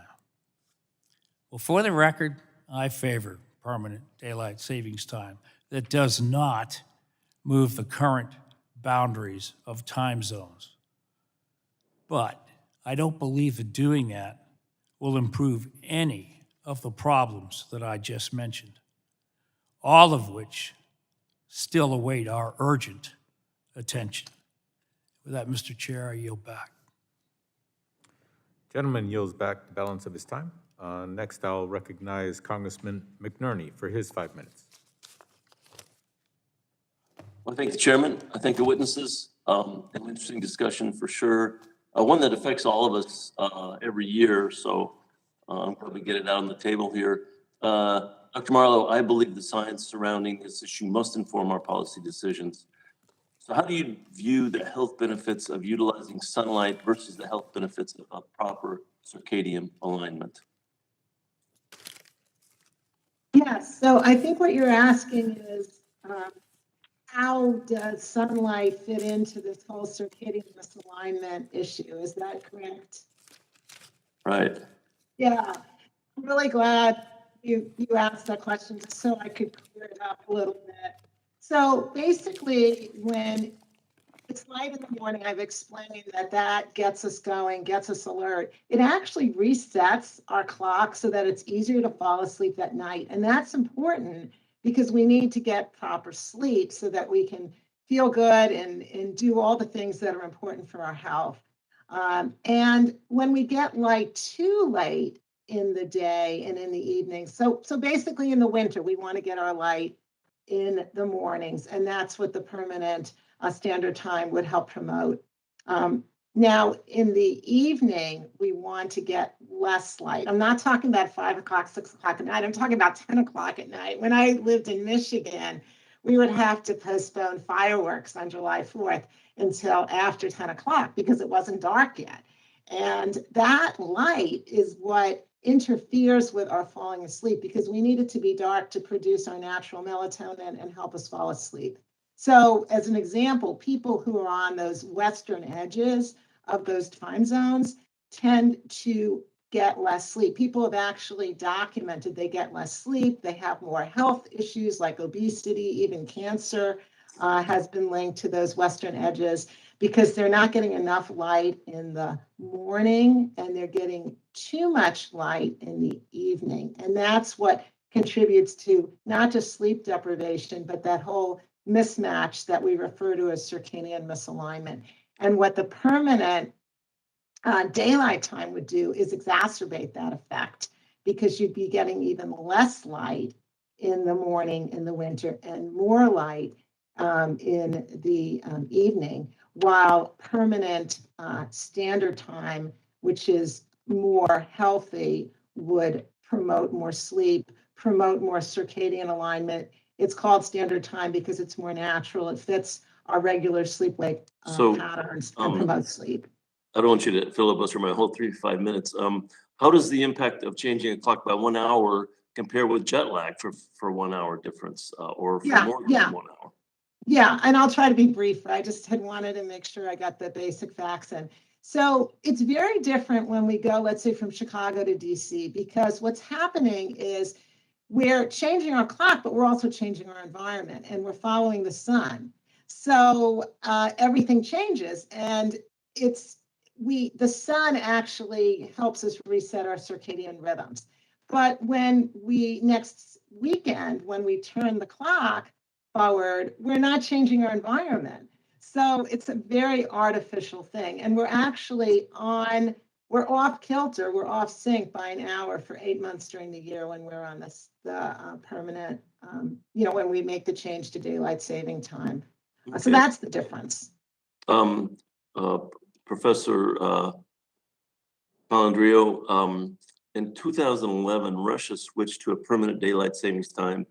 [SPEAKER 13] Well, for the record, I favor permanent daylight savings time that does not move the current boundaries of time zones. But I don't believe that doing that will improve any of the problems that I just mentioned, all of which still await our urgent attention. With that, Mr. Chair, I yield back.
[SPEAKER 9] Gentleman yields back the balance of his time. Next, I'll recognize Congressman McNerney for his 5 minutes.
[SPEAKER 14] Well, I thank the chairman. I thank the witnesses. An interesting discussion for sure. One that affects all of us every year. So I'm going to get it out on the table here. Dr. Marlowe, I believe the science surrounding this issue must inform our policy decisions. So how do you view the health benefits of utilizing sunlight versus the health benefits of proper circadian alignment?
[SPEAKER 8] Yes, so I think what you're asking is how does sunlight fit into this whole circadian misalignment issue? Is that correct?
[SPEAKER 14] Right.
[SPEAKER 8] Yeah, I'm really glad you asked that question just so I could clear it up a little bit. So basically, when it's light in the morning, I've explained that gets us going, gets us alert. It actually resets our clock so that it's easier to fall asleep at night. And that's important because we need to get proper sleep so that we can feel good and do all the things that are important for our health. And when we get light too late in the day and in the evening, so basically in the winter, we want to get our light in the mornings, and that's what the permanent standard time would help promote. Now, in the evening, we want to get less light. I'm not talking about 5 o'clock, 6 o'clock at night. I'm talking about 10 o'clock at night. When I lived in Michigan, we would have to postpone fireworks on July 4th until after 10 o'clock because it wasn't dark yet. And that light is what interferes with our falling asleep because we need it to be dark to produce our natural melatonin and help us fall asleep. So as an example, people who are on those western edges of those time zones tend to get less sleep. People have actually documented they get less sleep. They have more health issues like obesity, even cancer has been linked to those western edges because they're not getting enough light in the morning and they're getting too much light in the evening. And that's what contributes to not just sleep deprivation, but that whole mismatch that we refer to as circadian misalignment. And what the permanent daylight time would do is exacerbate that effect because you'd be getting even less light in the morning in the winter and more light in the evening, while permanent standard time, which is more healthy, would promote more sleep, promote more circadian alignment. It's called standard time because it's more natural. It fits our regular sleep-wake patterns and promotes sleep.
[SPEAKER 14] I don't want you to filibuster my whole 3 to 5 minutes. How does the impact of changing a clock by 1 hour compare with jet lag for 1 hour difference or for more than 1 hour?
[SPEAKER 8] Yeah, and I'll try to be brief. I just had wanted to make sure I got the basic facts in. So it's very different when we go, let's say, from Chicago to DC, because what's happening is we're changing our clock, but we're also changing our environment and we're following the sun. So everything changes, and the sun actually helps us reset our circadian rhythms. But when next weekend, when we turn the clock forward, we're not changing our environment. So it's a very artificial thing. And we're off kilter, we're off sync by an hour for 8 months during the year when we're on the permanent, when we make the change to daylight saving time. So that's the difference.
[SPEAKER 14] Professor Calandrio, in 2011, Russia switched to a permanent daylight savings time,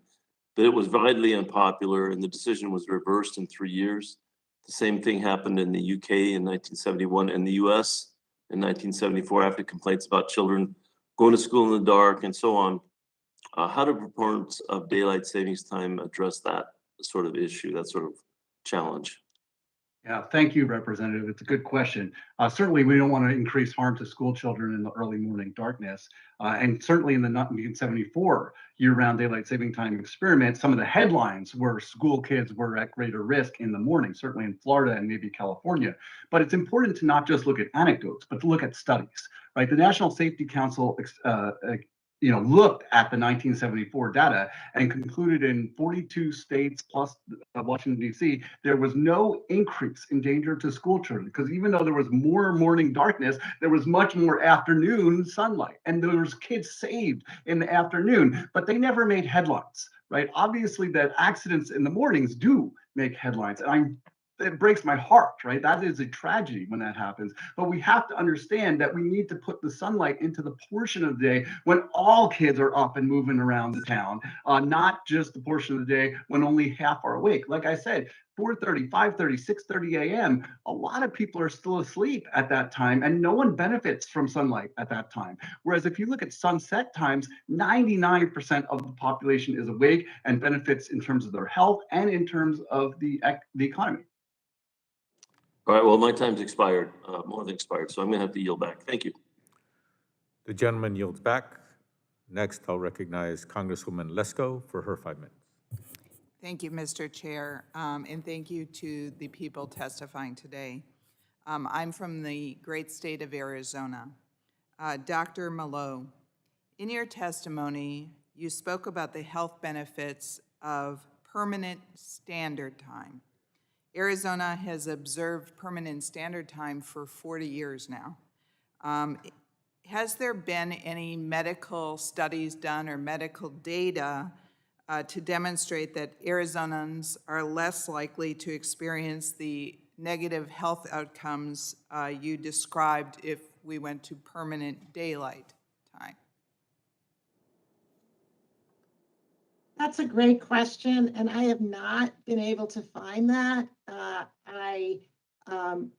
[SPEAKER 14] but it was widely unpopular and the decision was reversed in 3 years. The same thing happened in the UK in 1971 and the US in 1974 after complaints about children going to school in the dark and so on. How do proponents of daylight savings time address that sort of issue, that sort of challenge?
[SPEAKER 6] Yeah, thank you, Representative. It's a good question. Certainly, we don't want to increase harm to school children in the early morning darkness. And certainly in the 1974 year-round daylight saving time experiment, some of the headlines were school kids were at greater risk in the morning, certainly in Florida and maybe California. But it's important to not just look at anecdotes, but to look at studies, right? The National Safety Council looked at the 1974 data and concluded in 42 states plus Washington, D.C., there was no increase in danger to school children because even though there was more morning darkness, there was much more afternoon sunlight and there was kids saved in the afternoon, but they never made headlines, right? Obviously that accidents in the mornings do make headlines. And it breaks my heart, right? That is a tragedy when that happens. But we have to understand that we need to put the sunlight into the portion of the day when all kids are up and moving around the town, not just the portion of the day when only half are awake. Like I said, 4:30, 5:30, 6:30 a.m., a lot of people are still asleep at that time and no one benefits from sunlight at that time. Whereas if you look at sunset times, 99% of the population is awake and benefits in terms of their health and in terms of the economy.
[SPEAKER 14] All right, well, my time's expired, more than expired, so I'm gonna have to yield back. Thank you.
[SPEAKER 9] The gentleman yields back. Next, I'll recognize Congresswoman Lesko for her 5 minutes.
[SPEAKER 15] Thank you, Mr. Chair, and thank you to the people testifying today. I'm from the great state of Arizona. Dr. Malo, in your testimony, you spoke about the health benefits of permanent standard time. Arizona has observed permanent standard time for 40 years now. Has there been any medical studies done or medical data to demonstrate that Arizonans are less likely to experience the negative health outcomes you described if we went to permanent daylight time?
[SPEAKER 8] That's a great question, and I have not been able to find that.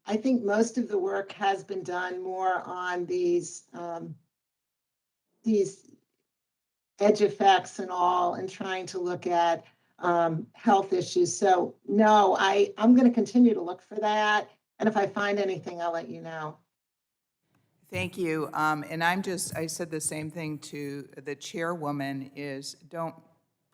[SPEAKER 8] I think most of the work has been done more on these edge effects and all, and trying to look at health issues. So no, I'm going to continue to look for that, and if I find anything, I'll let you know.
[SPEAKER 15] Thank you. And I said the same thing to the chairwoman is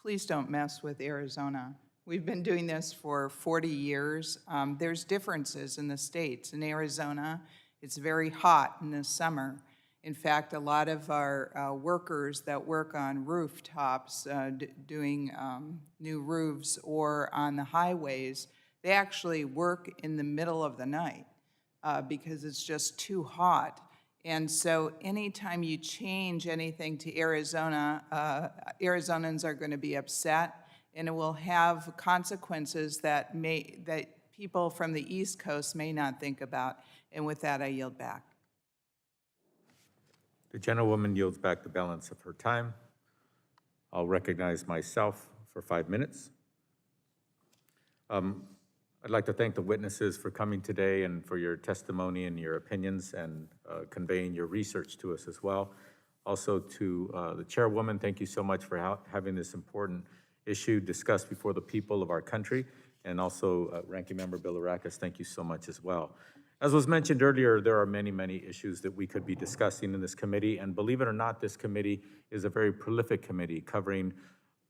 [SPEAKER 15] please don't mess with Arizona. We've been doing this for 40 years. There's differences in the states. In Arizona, it's very hot in the summer. In fact, a lot of our workers that work on rooftops doing new roofs or on the highways, they actually work in the middle of the night because it's just too hot. And so anytime you change anything to Arizona, Arizonans are going to be upset, and it will have consequences that people from the East Coast may not think about. And with that, I yield back.
[SPEAKER 9] The gentlewoman yields back the balance of her time. I'll recognize myself for 5 minutes. I'd like to thank the witnesses for coming today and for your testimony and your opinions and conveying your research to us as well. Also to the chairwoman, thank you so much for having this important issue discussed before the people of our country. And also Ranking Member Bilirakis, thank you so much as well. As was mentioned earlier, there are many, many issues that we could be discussing in this committee. And believe it or not, this committee is a very prolific committee covering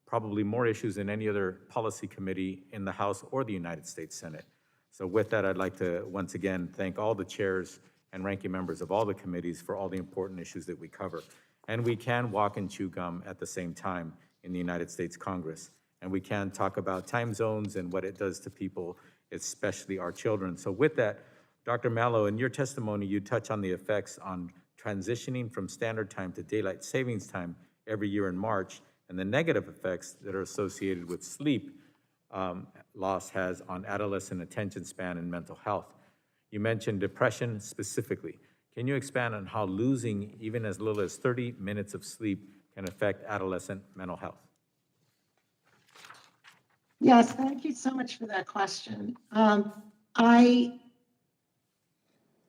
[SPEAKER 9] probably more issues than any other policy committee in the House or the United States Senate. So with that, I'd like to once again thank all the chairs and ranking members of all the committees for all the important issues that we cover. And we can walk and chew gum at the same time in the United States Congress. And we can talk about time zones and what it does to people, especially our children. So with that, Dr. Mallow, in your testimony, you touch on the effects on transitioning from standard time to daylight savings time every year in March, and the negative effects that are associated with sleep loss has on adolescent attention span and mental health. You mentioned depression specifically. Can you expand on how losing even as little as 30 minutes of sleep can affect adolescent mental health?
[SPEAKER 8] Yes, thank you so much for that question. I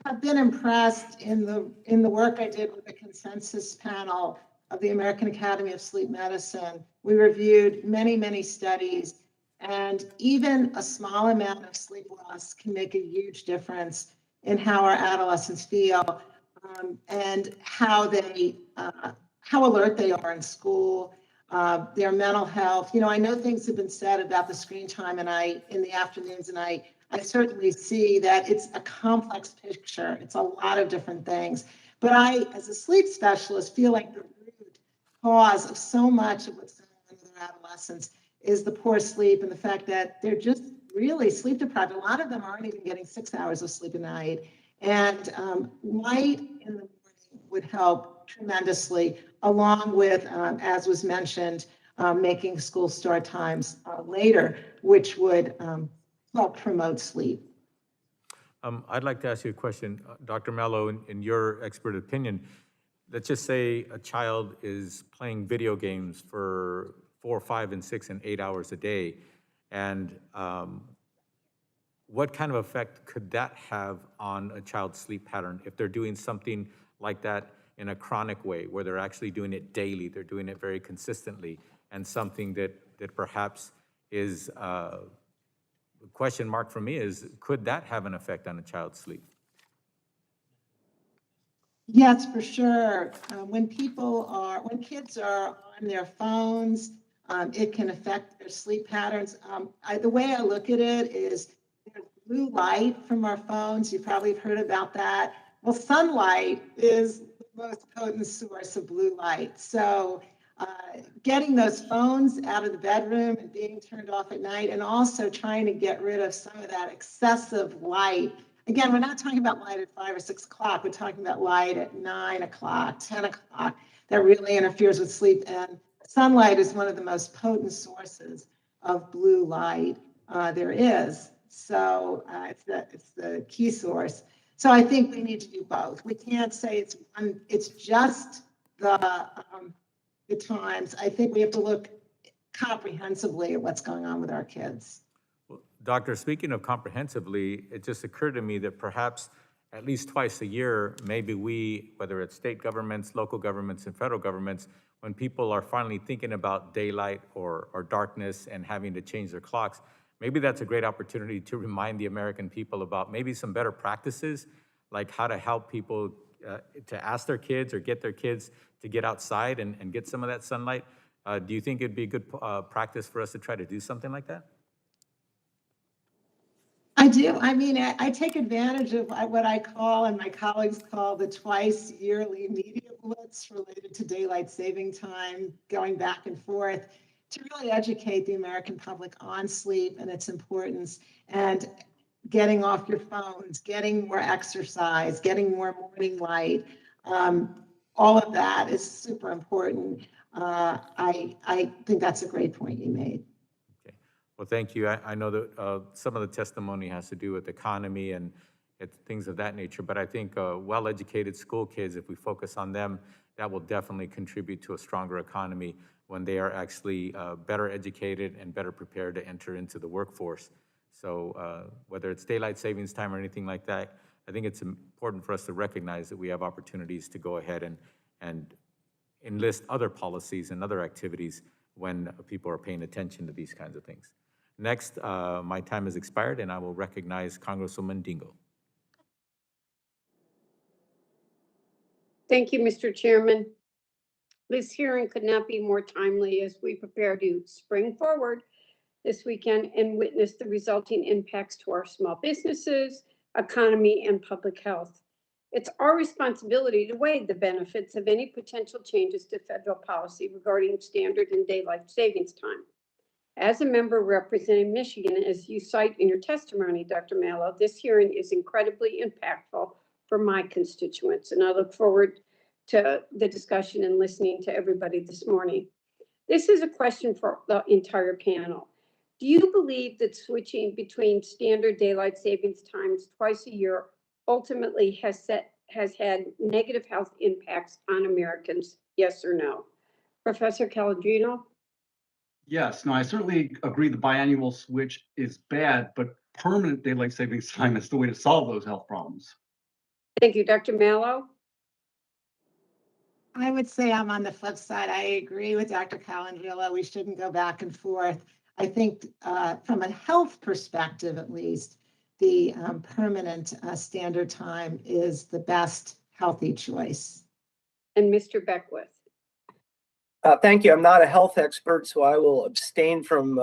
[SPEAKER 8] have been impressed in the work I did with the consensus panel of the American Academy of Sleep Medicine. We reviewed many, many studies, and even a small amount of sleep loss can make a huge difference in how our adolescents feel, and how alert they are in school, their mental health. You know, I know things have been said about the screen time in the afternoons, and I certainly see that it's a complex picture. It's a lot of different things. But I, as a sleep specialist, feel like the root cause of so much of what's going on with our adolescents is the poor sleep and the fact that they're just really sleep deprived. A lot of them aren't even getting 6 hours of sleep a night. And light in the morning would help tremendously, along with, as was mentioned, making school start times later, which would help promote sleep.
[SPEAKER 9] I'd like to ask you a question. Dr. Mello, in your expert opinion, let's just say a child is playing video games for 4, 5, and 6, and 8 hours a day, and what kind of effect could that have on a child's sleep pattern if they're doing something like that in a chronic way, where they're actually doing it daily, they're doing it very consistently, and something that perhaps is the question mark for me is, could that have an effect on a child's sleep?
[SPEAKER 8] Yes, for sure. When kids are on their phones, it can affect their sleep patterns. The way I look at it is there's blue light from our phones. You probably have heard about that. Well, sunlight is the most potent source of blue light. So getting those phones out of the bedroom and being turned off at night, and also trying to get rid of some of that excessive light. Again, we're not talking about light at 5 or 6 o'clock. We're talking about light at 9 o'clock, 10 o'clock that really interferes with sleep. And sunlight is one of the most potent sources of blue light there is. So it's the key source. So I think we need to do both. We can't say it's just the times. I think we have to look comprehensively at what's going on with our kids.
[SPEAKER 9] Well, Doctor, speaking of comprehensively, it just occurred to me that perhaps at least twice a year, maybe we, whether it's state governments, local governments, and federal governments, when people are finally thinking about daylight or darkness and having to change their clocks, maybe that's a great opportunity to remind the American people about maybe some better practices, like how to help people to ask their kids or get their kids to get outside and get some of that sunlight. Do you think it'd be a good practice for us to try to do something like that?
[SPEAKER 8] I do. I mean, I take advantage of what I call, and my colleagues call, the twice yearly media blitz related to daylight saving time, going back and forth to really educate the American public on sleep and its importance, and getting off your phones, getting more exercise, getting more morning light. All of that is super important. I think that's a great point you made.
[SPEAKER 9] Okay. Well, thank you. I know that some of the testimony has to do with economy and things of that nature, but I think well-educated school kids, if we focus on them, that will definitely contribute to a stronger economy when they are actually better educated and better prepared to enter into the workforce. So whether it's daylight savings time or anything like that, I think it's important for us to recognize that we have opportunities to go ahead and enlist other policies and other activities when people are paying attention to these kinds of things. Next, my time has expired, and I will recognize Congresswoman Dingell.
[SPEAKER 16] Thank you, Mr. Chairman. This hearing could not be more timely as we prepare to spring forward this weekend and witness the resulting impacts to our small businesses, economy, and public health. It's our responsibility to weigh the benefits of any potential changes to federal policy regarding standard and daylight savings time. As a member representing Michigan, as you cite in your testimony, Dr. Mallow, this hearing is incredibly impactful for my constituents, and I look forward to the discussion and listening to everybody this morning. This is a question for the entire panel. Do you believe that switching between standard daylight savings times twice a year ultimately has had negative health impacts on Americans? Yes or no? Professor Calandrino?
[SPEAKER 6] Yes, no, I certainly agree the biannual switch is bad, but permanent daylight savings time is the way to solve those health problems.
[SPEAKER 16] Thank you, Dr. Mallow.
[SPEAKER 8] I would say I'm on the flip side. I agree with Dr. Calandrino. We shouldn't go back and forth. I think from a health perspective, at least, the permanent standard time is the best healthy choice.
[SPEAKER 16] And Mr. Beckwith.
[SPEAKER 7] Thank you. I'm not a health expert, so I will abstain from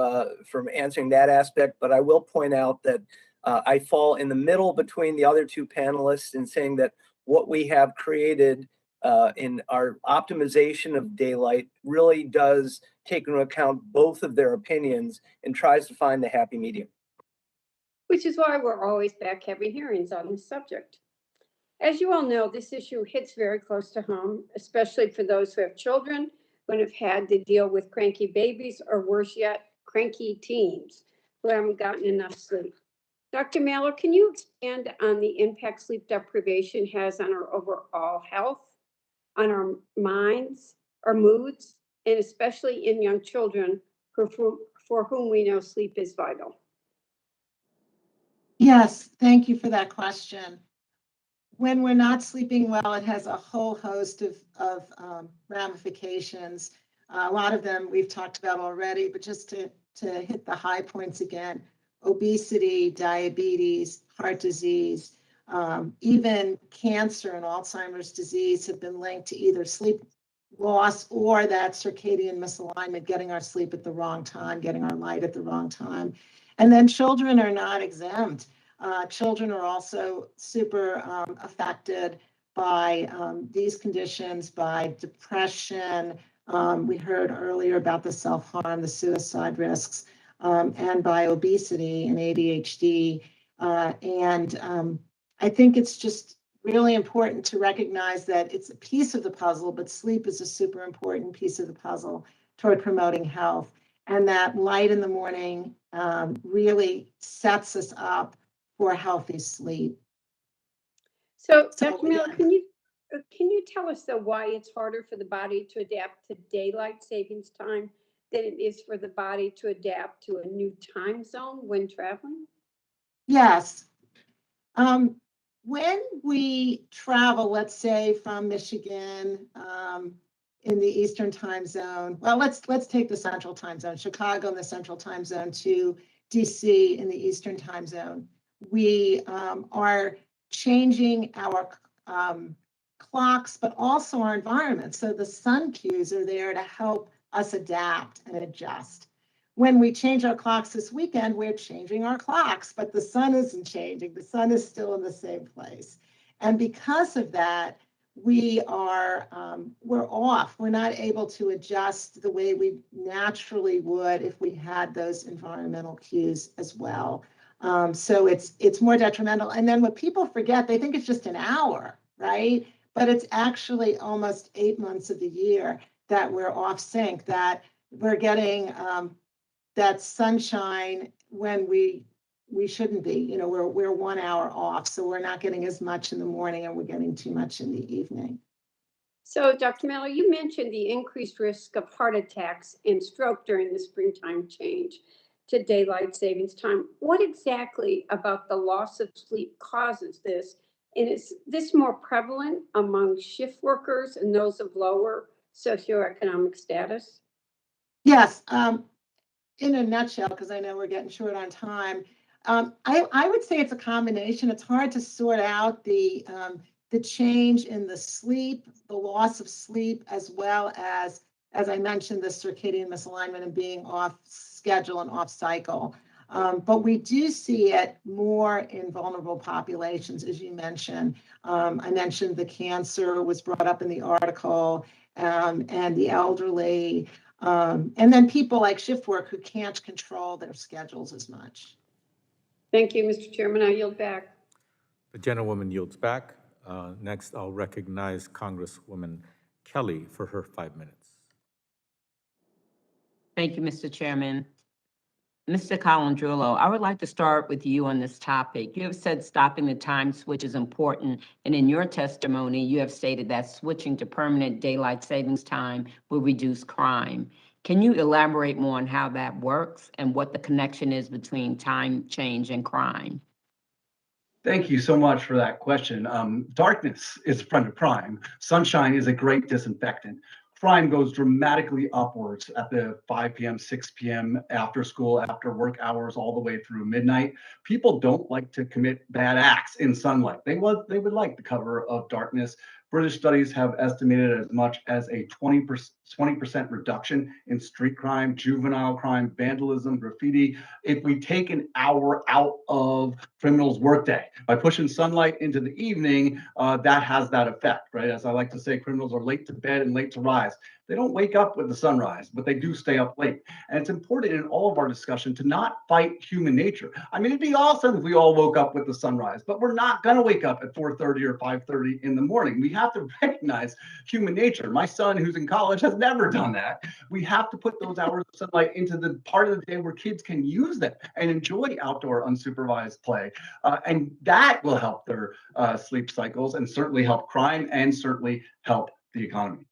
[SPEAKER 7] answering that aspect, but I will point out that I fall in the middle between the other two panelists in saying that what we have created in our optimization of daylight really does take into account both of their opinions and tries to find the happy medium.
[SPEAKER 16] Which is why we're always back having hearings on this subject. As you all know, this issue hits very close to home, especially for those who have children who have had to deal with cranky babies, or worse yet, cranky teens who haven't gotten enough sleep. Dr. Mallow, can you expand on the impact sleep deprivation has on our overall health, on our minds, our moods, and especially in young children for whom we know sleep is vital?
[SPEAKER 8] Yes, thank you for that question. When we're not sleeping well, it has a whole host of ramifications. A lot of them we've talked about already, but just to hit the high points again: obesity, diabetes, heart disease, even cancer and Alzheimer's disease have been linked to either sleep loss or that circadian misalignment, getting our sleep at the wrong time, getting our light at the wrong time. And then children are not exempt. Children are also super affected by these conditions, by depression. We heard earlier about the self-harm, the suicide risks, and by obesity and ADHD. I think it's just really important to recognize that it's a piece of the puzzle, but sleep is a super important piece of the puzzle toward promoting health. And that light in the morning really sets us up for healthy sleep.
[SPEAKER 16] So Dr. Miller, can you tell us though why it's harder for the body to adapt to daylight savings time than it is for the body to adapt to a new time zone when traveling?
[SPEAKER 8] Yes. When we travel, let's say from Michigan in the Eastern time zone, well, let's take the Central time zone, Chicago in the Central time zone to DC in the Eastern time zone. We are changing our clocks, but also our environment. So the sun cues are there to help us adapt and adjust. When we change our clocks this weekend, we're changing our clocks, but the sun isn't changing. The sun is still in the same place. And because of that, we're off. We're not able to adjust the way we naturally would if we had those environmental cues as well. So it's more detrimental. And then what people forget, they think it's just an hour, right? But it's actually almost 8 months of the year that we're off sync, that we're getting that sunshine when we shouldn't be. You know, we're 1 hour off, so we're not getting as much in the morning and we're getting too much in the evening.
[SPEAKER 16] So Dr. Miller, you mentioned the increased risk of heart attacks and stroke during the springtime change to daylight savings time. What exactly about the loss of sleep causes this? And is this more prevalent among shift workers and those of lower socioeconomic status?
[SPEAKER 8] Yes. In a nutshell, because I know we're getting short on time, I would say it's a combination. It's hard to sort out the the change in the sleep, the loss of sleep, as well as I mentioned, the circadian misalignment and being off schedule and off cycle. But we do see it more in vulnerable populations, as you mentioned. I mentioned the cancer was brought up in the article, and the elderly, and then people like shift work who can't control their schedules as much.
[SPEAKER 16] Thank you, Mr. Chairman. I yield back.
[SPEAKER 9] The gentlewoman yields back. Next, I'll recognize Congresswoman Kelly for her 5 minutes.
[SPEAKER 17] Thank you, Mr. Chairman. Mr. Calandrulo, I would like to start with you on this topic. You have said stopping the time switch is important, and in your testimony, you have stated that switching to permanent daylight savings time will reduce crime. Can you elaborate more on how that works and what the connection is between time change and crime?
[SPEAKER 6] Thank you so much for that question. Darkness is a friend of crime. Sunshine is a great disinfectant. Crime goes dramatically upwards at the 5 p.m., 6 p.m., after school, after work hours, all the way through midnight. People don't like to commit bad acts in sunlight. They would like the cover of darkness. British studies have estimated as much as a 20% reduction in street crime, juvenile crime, vandalism, graffiti, if we take an hour out of criminals' workday. By pushing sunlight into the evening, that has that effect, right? As I like to say, criminals are late to bed and late to rise. They don't wake up with the sunrise, but they do stay up late. And it's important in all of our discussion to not fight human nature. I mean, it'd be awesome if we all woke up with the sunrise, but we're not going to wake up at 4:30 or 5:30 in the morning. We have to recognize human nature. My son, who's in college, has never done that. We have to put those hours of sunlight into the part of the day where kids can use them and enjoy outdoor unsupervised play. And that will help their sleep cycles and certainly help crime and certainly help the economy.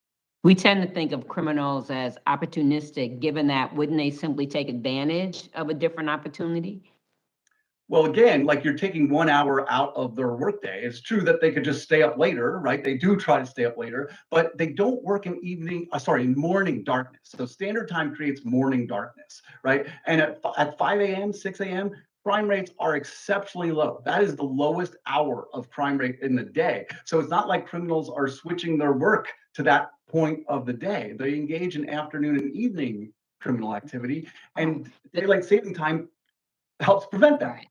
[SPEAKER 17] We tend to think of criminals as opportunistic, given that wouldn't they simply take advantage of a different opportunity?
[SPEAKER 6] Well, again, like you're taking 1 hour out of their workday. It's true that they could just stay up later, right? They do try to stay up later, but they don't work in morning darkness. So standard time creates morning darkness, right? And at 5 a.m., 6 a.m., crime rates are exceptionally low. That is the lowest hour of crime rate in the day. So it's not like criminals are switching their work to that point of the day. They engage in afternoon and evening criminal activity, and daylight saving time helps prevent that.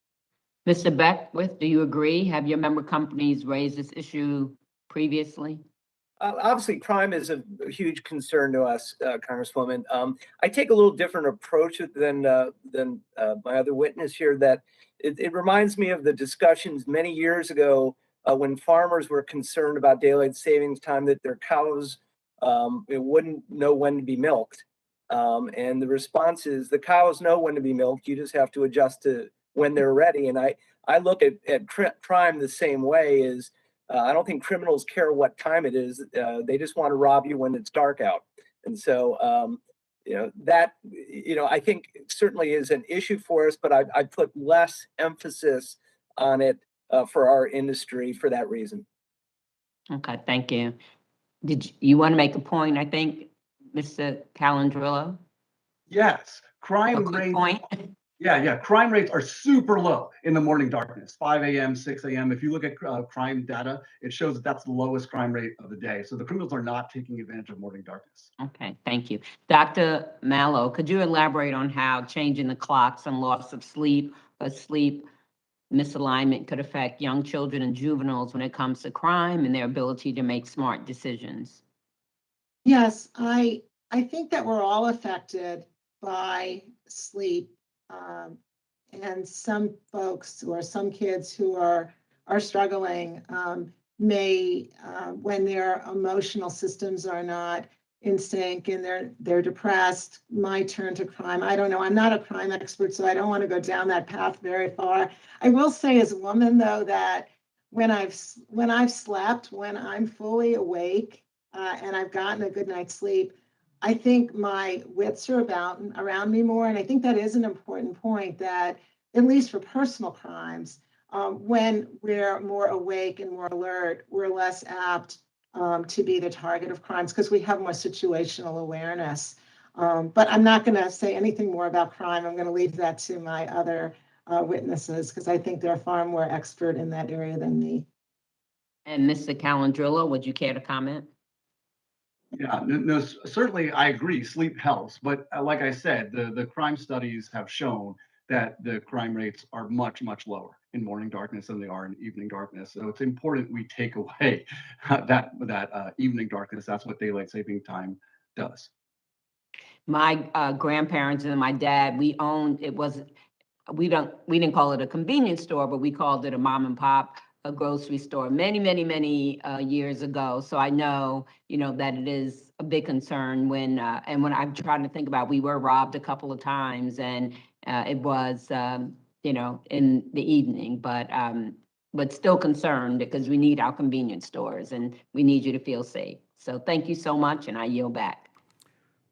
[SPEAKER 17] Mr. Beckwith, do you agree? Have your member companies raised this issue previously?
[SPEAKER 7] Obviously, crime is a huge concern to us, Congresswoman. I take a little different approach than my other witness here. That it reminds me of the discussions many years ago when farmers were concerned about daylight savings time, that their cows wouldn't know when to be milked. And the response is the cows know when to be milked. You just have to adjust to when they're ready. And I look at crime the same way. Is I don't think criminals care what time it is. They just want to rob you when it's dark out. And so, I think certainly is an issue for us, but I put less emphasis on it for our industry for that reason.
[SPEAKER 17] Okay, thank you. Did you want to make a point, I think, Mr. Calandrillo?
[SPEAKER 6] Yes, crime rates. Yeah, crime rates are super low in the morning darkness, 5 a.m., 6 a.m. If you look at crime data, it shows that that's the lowest crime rate of the day. So the criminals are not taking advantage of morning darkness.
[SPEAKER 17] Okay, thank you. Dr. Mallow, could you elaborate on how changing the clocks and loss of sleep or sleep misalignment could affect young children and juveniles when it comes to crime and their ability to make smart decisions?
[SPEAKER 8] Yes, I think that we're all affected by sleep. And some folks or some kids who are struggling may, when their emotional systems are not in sync and they're depressed, might turn to crime. I don't know. I'm not a crime expert, so I don't want to go down that path very far. I will say as a woman, though, that when I've slept, when I'm fully awake and I've gotten a good night's sleep, I think my wits are around me more. And I think that is an important point, that at least for personal crimes, when we're more awake and more alert, we're less apt to be the target of crimes because we have more situational awareness. But I'm not going to say anything more about crime. I'm going to leave that to my other witnesses because I think they're far more expert in that area than me.
[SPEAKER 17] And Mr. Calandrillo, would you care to comment?
[SPEAKER 6] Yeah, no, certainly I agree, sleep helps, but like I said, the crime studies have shown that the crime rates are much, much lower in morning darkness than they are in evening darkness. So it's important we take away that evening darkness. That's what daylight saving time does.
[SPEAKER 17] My grandparents and my dad, we owned, we didn't call it a convenience store, but we called it a mom and pop, a grocery store many, many, many years ago. So I know, that it is a big concern when I'm trying to think about, we were robbed a couple of times and it was, in the evening, but still concerned because we need our convenience stores and we need you to feel safe. So thank you so much, and I yield back.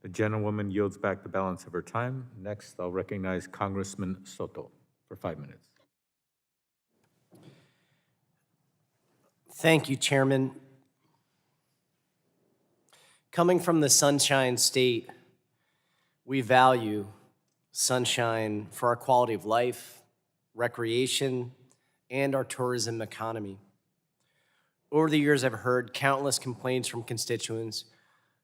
[SPEAKER 9] The gentlewoman yields back the balance of her time. Next, I'll recognize Congressman Soto for 5 minutes.
[SPEAKER 18] Thank you, Chairman. Coming from the Sunshine State, we value sunshine for our quality of life, recreation, and our tourism economy. Over the years, I've heard countless complaints from constituents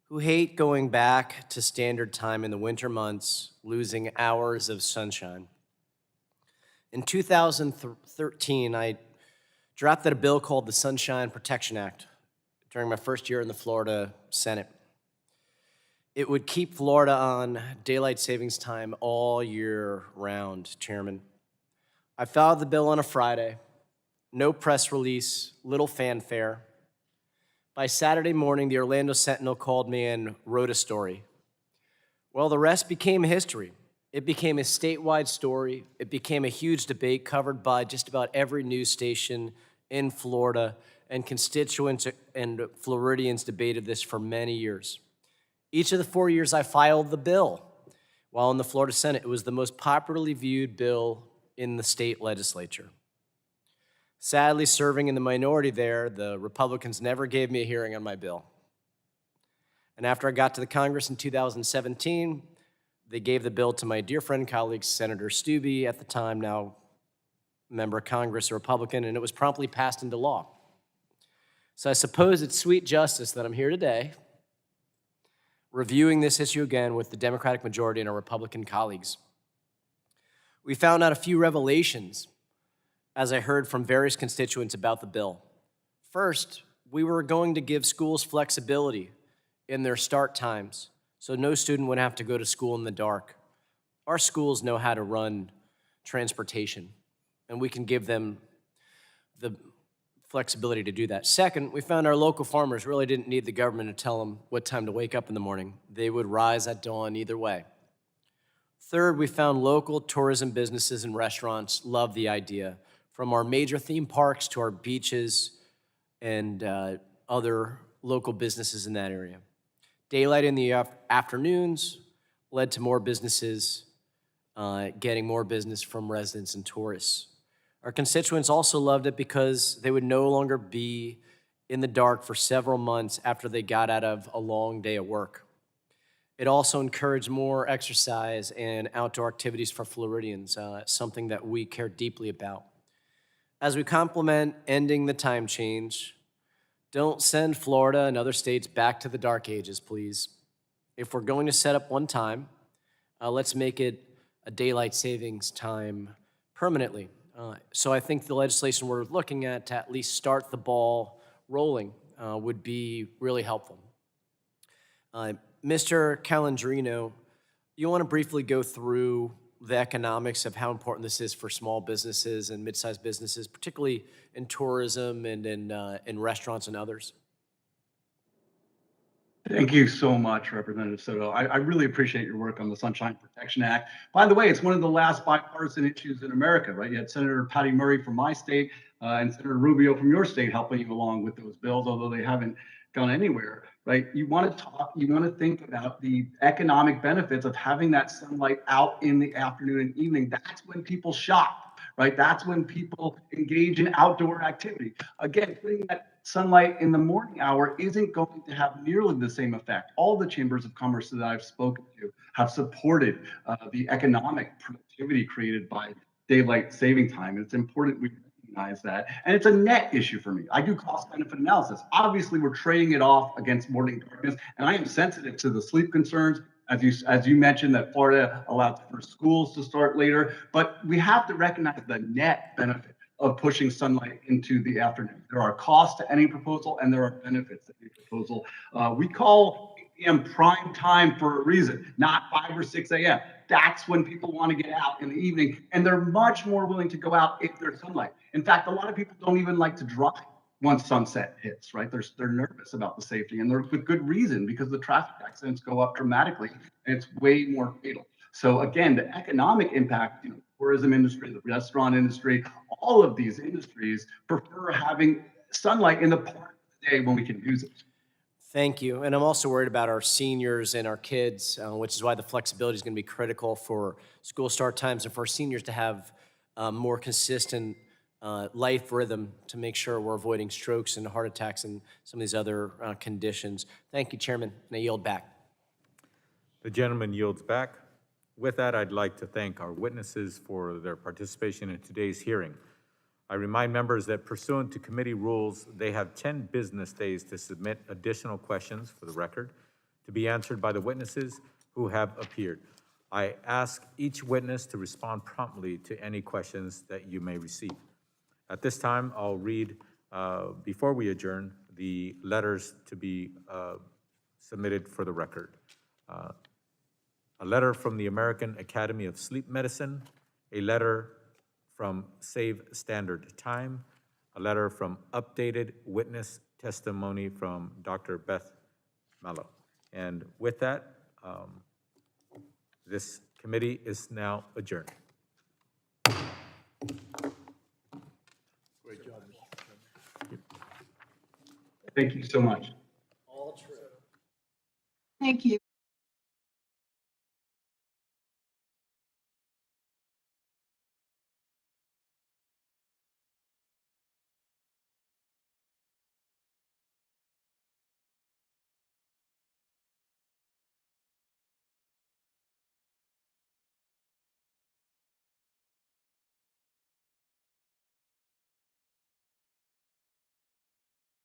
[SPEAKER 18] who hate going back to standard time in the winter months, losing hours of sunshine. In 2013, I drafted a bill called the Sunshine Protection Act during my first year in the Florida Senate. It would keep Florida on daylight savings time all year round, Chairman. I filed the bill on a Friday, no press release, little fanfare. By Saturday morning, the Orlando Sentinel called me and wrote a story. Well, the rest became history. It became a statewide story. It became a huge debate covered by just about every news station in Florida, and constituents and Floridians debated this for many years. Each of the 4 years I filed the bill, while in the Florida Senate, it was the most popularly viewed bill in the state legislature. Sadly, serving in the minority there, the Republicans never gave me a hearing on my bill. And after I got to the Congress in 2017, they gave the bill to my dear friend, colleague, Senator Stubbe, at the time now member of Congress, a Republican, and it was promptly passed into law. So I suppose it's sweet justice that I'm here today, reviewing this issue again with the Democratic majority and our Republican colleagues. We found out a few revelations as I heard from various constituents about the bill. First, we were going to give schools flexibility in their start times, so no student would have to go to school in the dark. Our schools know how to run transportation, and we can give them the flexibility to do that. Second, we found our local farmers really didn't need the government to tell them what time to wake up in the morning. They would rise at dawn either way. Third, we found local tourism businesses and restaurants love the idea, from our major theme parks to our beaches and other local businesses in that area. Daylight in the afternoons led to more businesses getting more business from residents and tourists. Our constituents also loved it because they would no longer be in the dark for several months after they got out of a long day of work. It also encouraged more exercise and outdoor activities for Floridians, something that we care deeply about. As we complement ending the time change, don't send Florida and other states back to the dark ages, please. If we're going to set up one time, let's make it a daylight savings time permanently. So I think the legislation we're looking at least start the ball rolling, would be really helpful. Mr. Calandrino, you want to briefly go through the economics of how important this is for small businesses and mid-sized businesses, particularly in tourism and in restaurants and others?
[SPEAKER 6] Thank you so much, Representative Soto. I really appreciate your work on the Sunshine Protection Act. By the way, it's one of the last bipartisan issues in America, right? You had Senator Patty Murray from my state and Senator Rubio from your state helping you along with those bills, although they haven't gone anywhere, right? You want to think about the economic benefits of having that sunlight out in the afternoon and evening. That's when people shop, right? That's when people engage in outdoor activity. Again, putting that sunlight in the morning hour isn't going to have nearly the same effect. All the chambers of commerce that I've spoken to have supported the economic productivity created by daylight saving time. It's important we recognize recognize that. And it's a net issue for me. I do cost benefit analysis. Obviously, we're trading it off against morning darkness, and I am sensitive to the sleep concerns. As you mentioned, that Florida allows for schools to start later, but we have to recognize the net benefit of pushing sunlight into the afternoon. There are costs to any proposal and there are benefits to any proposal. We call 8 p.m. prime time for a reason, not 5 or 6 a.m. That's when people want to get out in the evening, and they're much more willing to go out if there's sunlight. In fact, a lot of people don't even like to drive once sunset hits, right? They're nervous about the safety, and they're with good reason, because the traffic accidents go up dramatically and it's way more fatal. So again, the economic impact, tourism industry, the restaurant industry, all of these industries prefer having sunlight in the part of the day when we can use it.
[SPEAKER 18] Thank you. And I'm also worried about our seniors and our kids, which is why the flexibility is going to be critical for school start times and for our seniors to have more consistent life rhythm to make sure we're avoiding strokes and heart attacks and some of these other conditions. Thank you, Chairman, and I yield back.
[SPEAKER 9] The gentleman yields back. With that, I'd like to thank our witnesses for their participation in today's hearing. I remind members that pursuant to committee rules, they have 10 business days to submit additional questions for the record to be answered by the witnesses who have appeared. I ask each witness to respond promptly to any questions that you may receive. At this time, I'll read, before we adjourn, the letters to be submitted for the record. A letter from the American Academy of Sleep Medicine, a letter from Save Standard Time, a letter from Updated Witness Testimony from Dr. Beth Mallow. And with that, this committee is now adjourned.
[SPEAKER 6] Great job, Mr. Chairman. Thank you so much.
[SPEAKER 18] All true.
[SPEAKER 8] Thank you.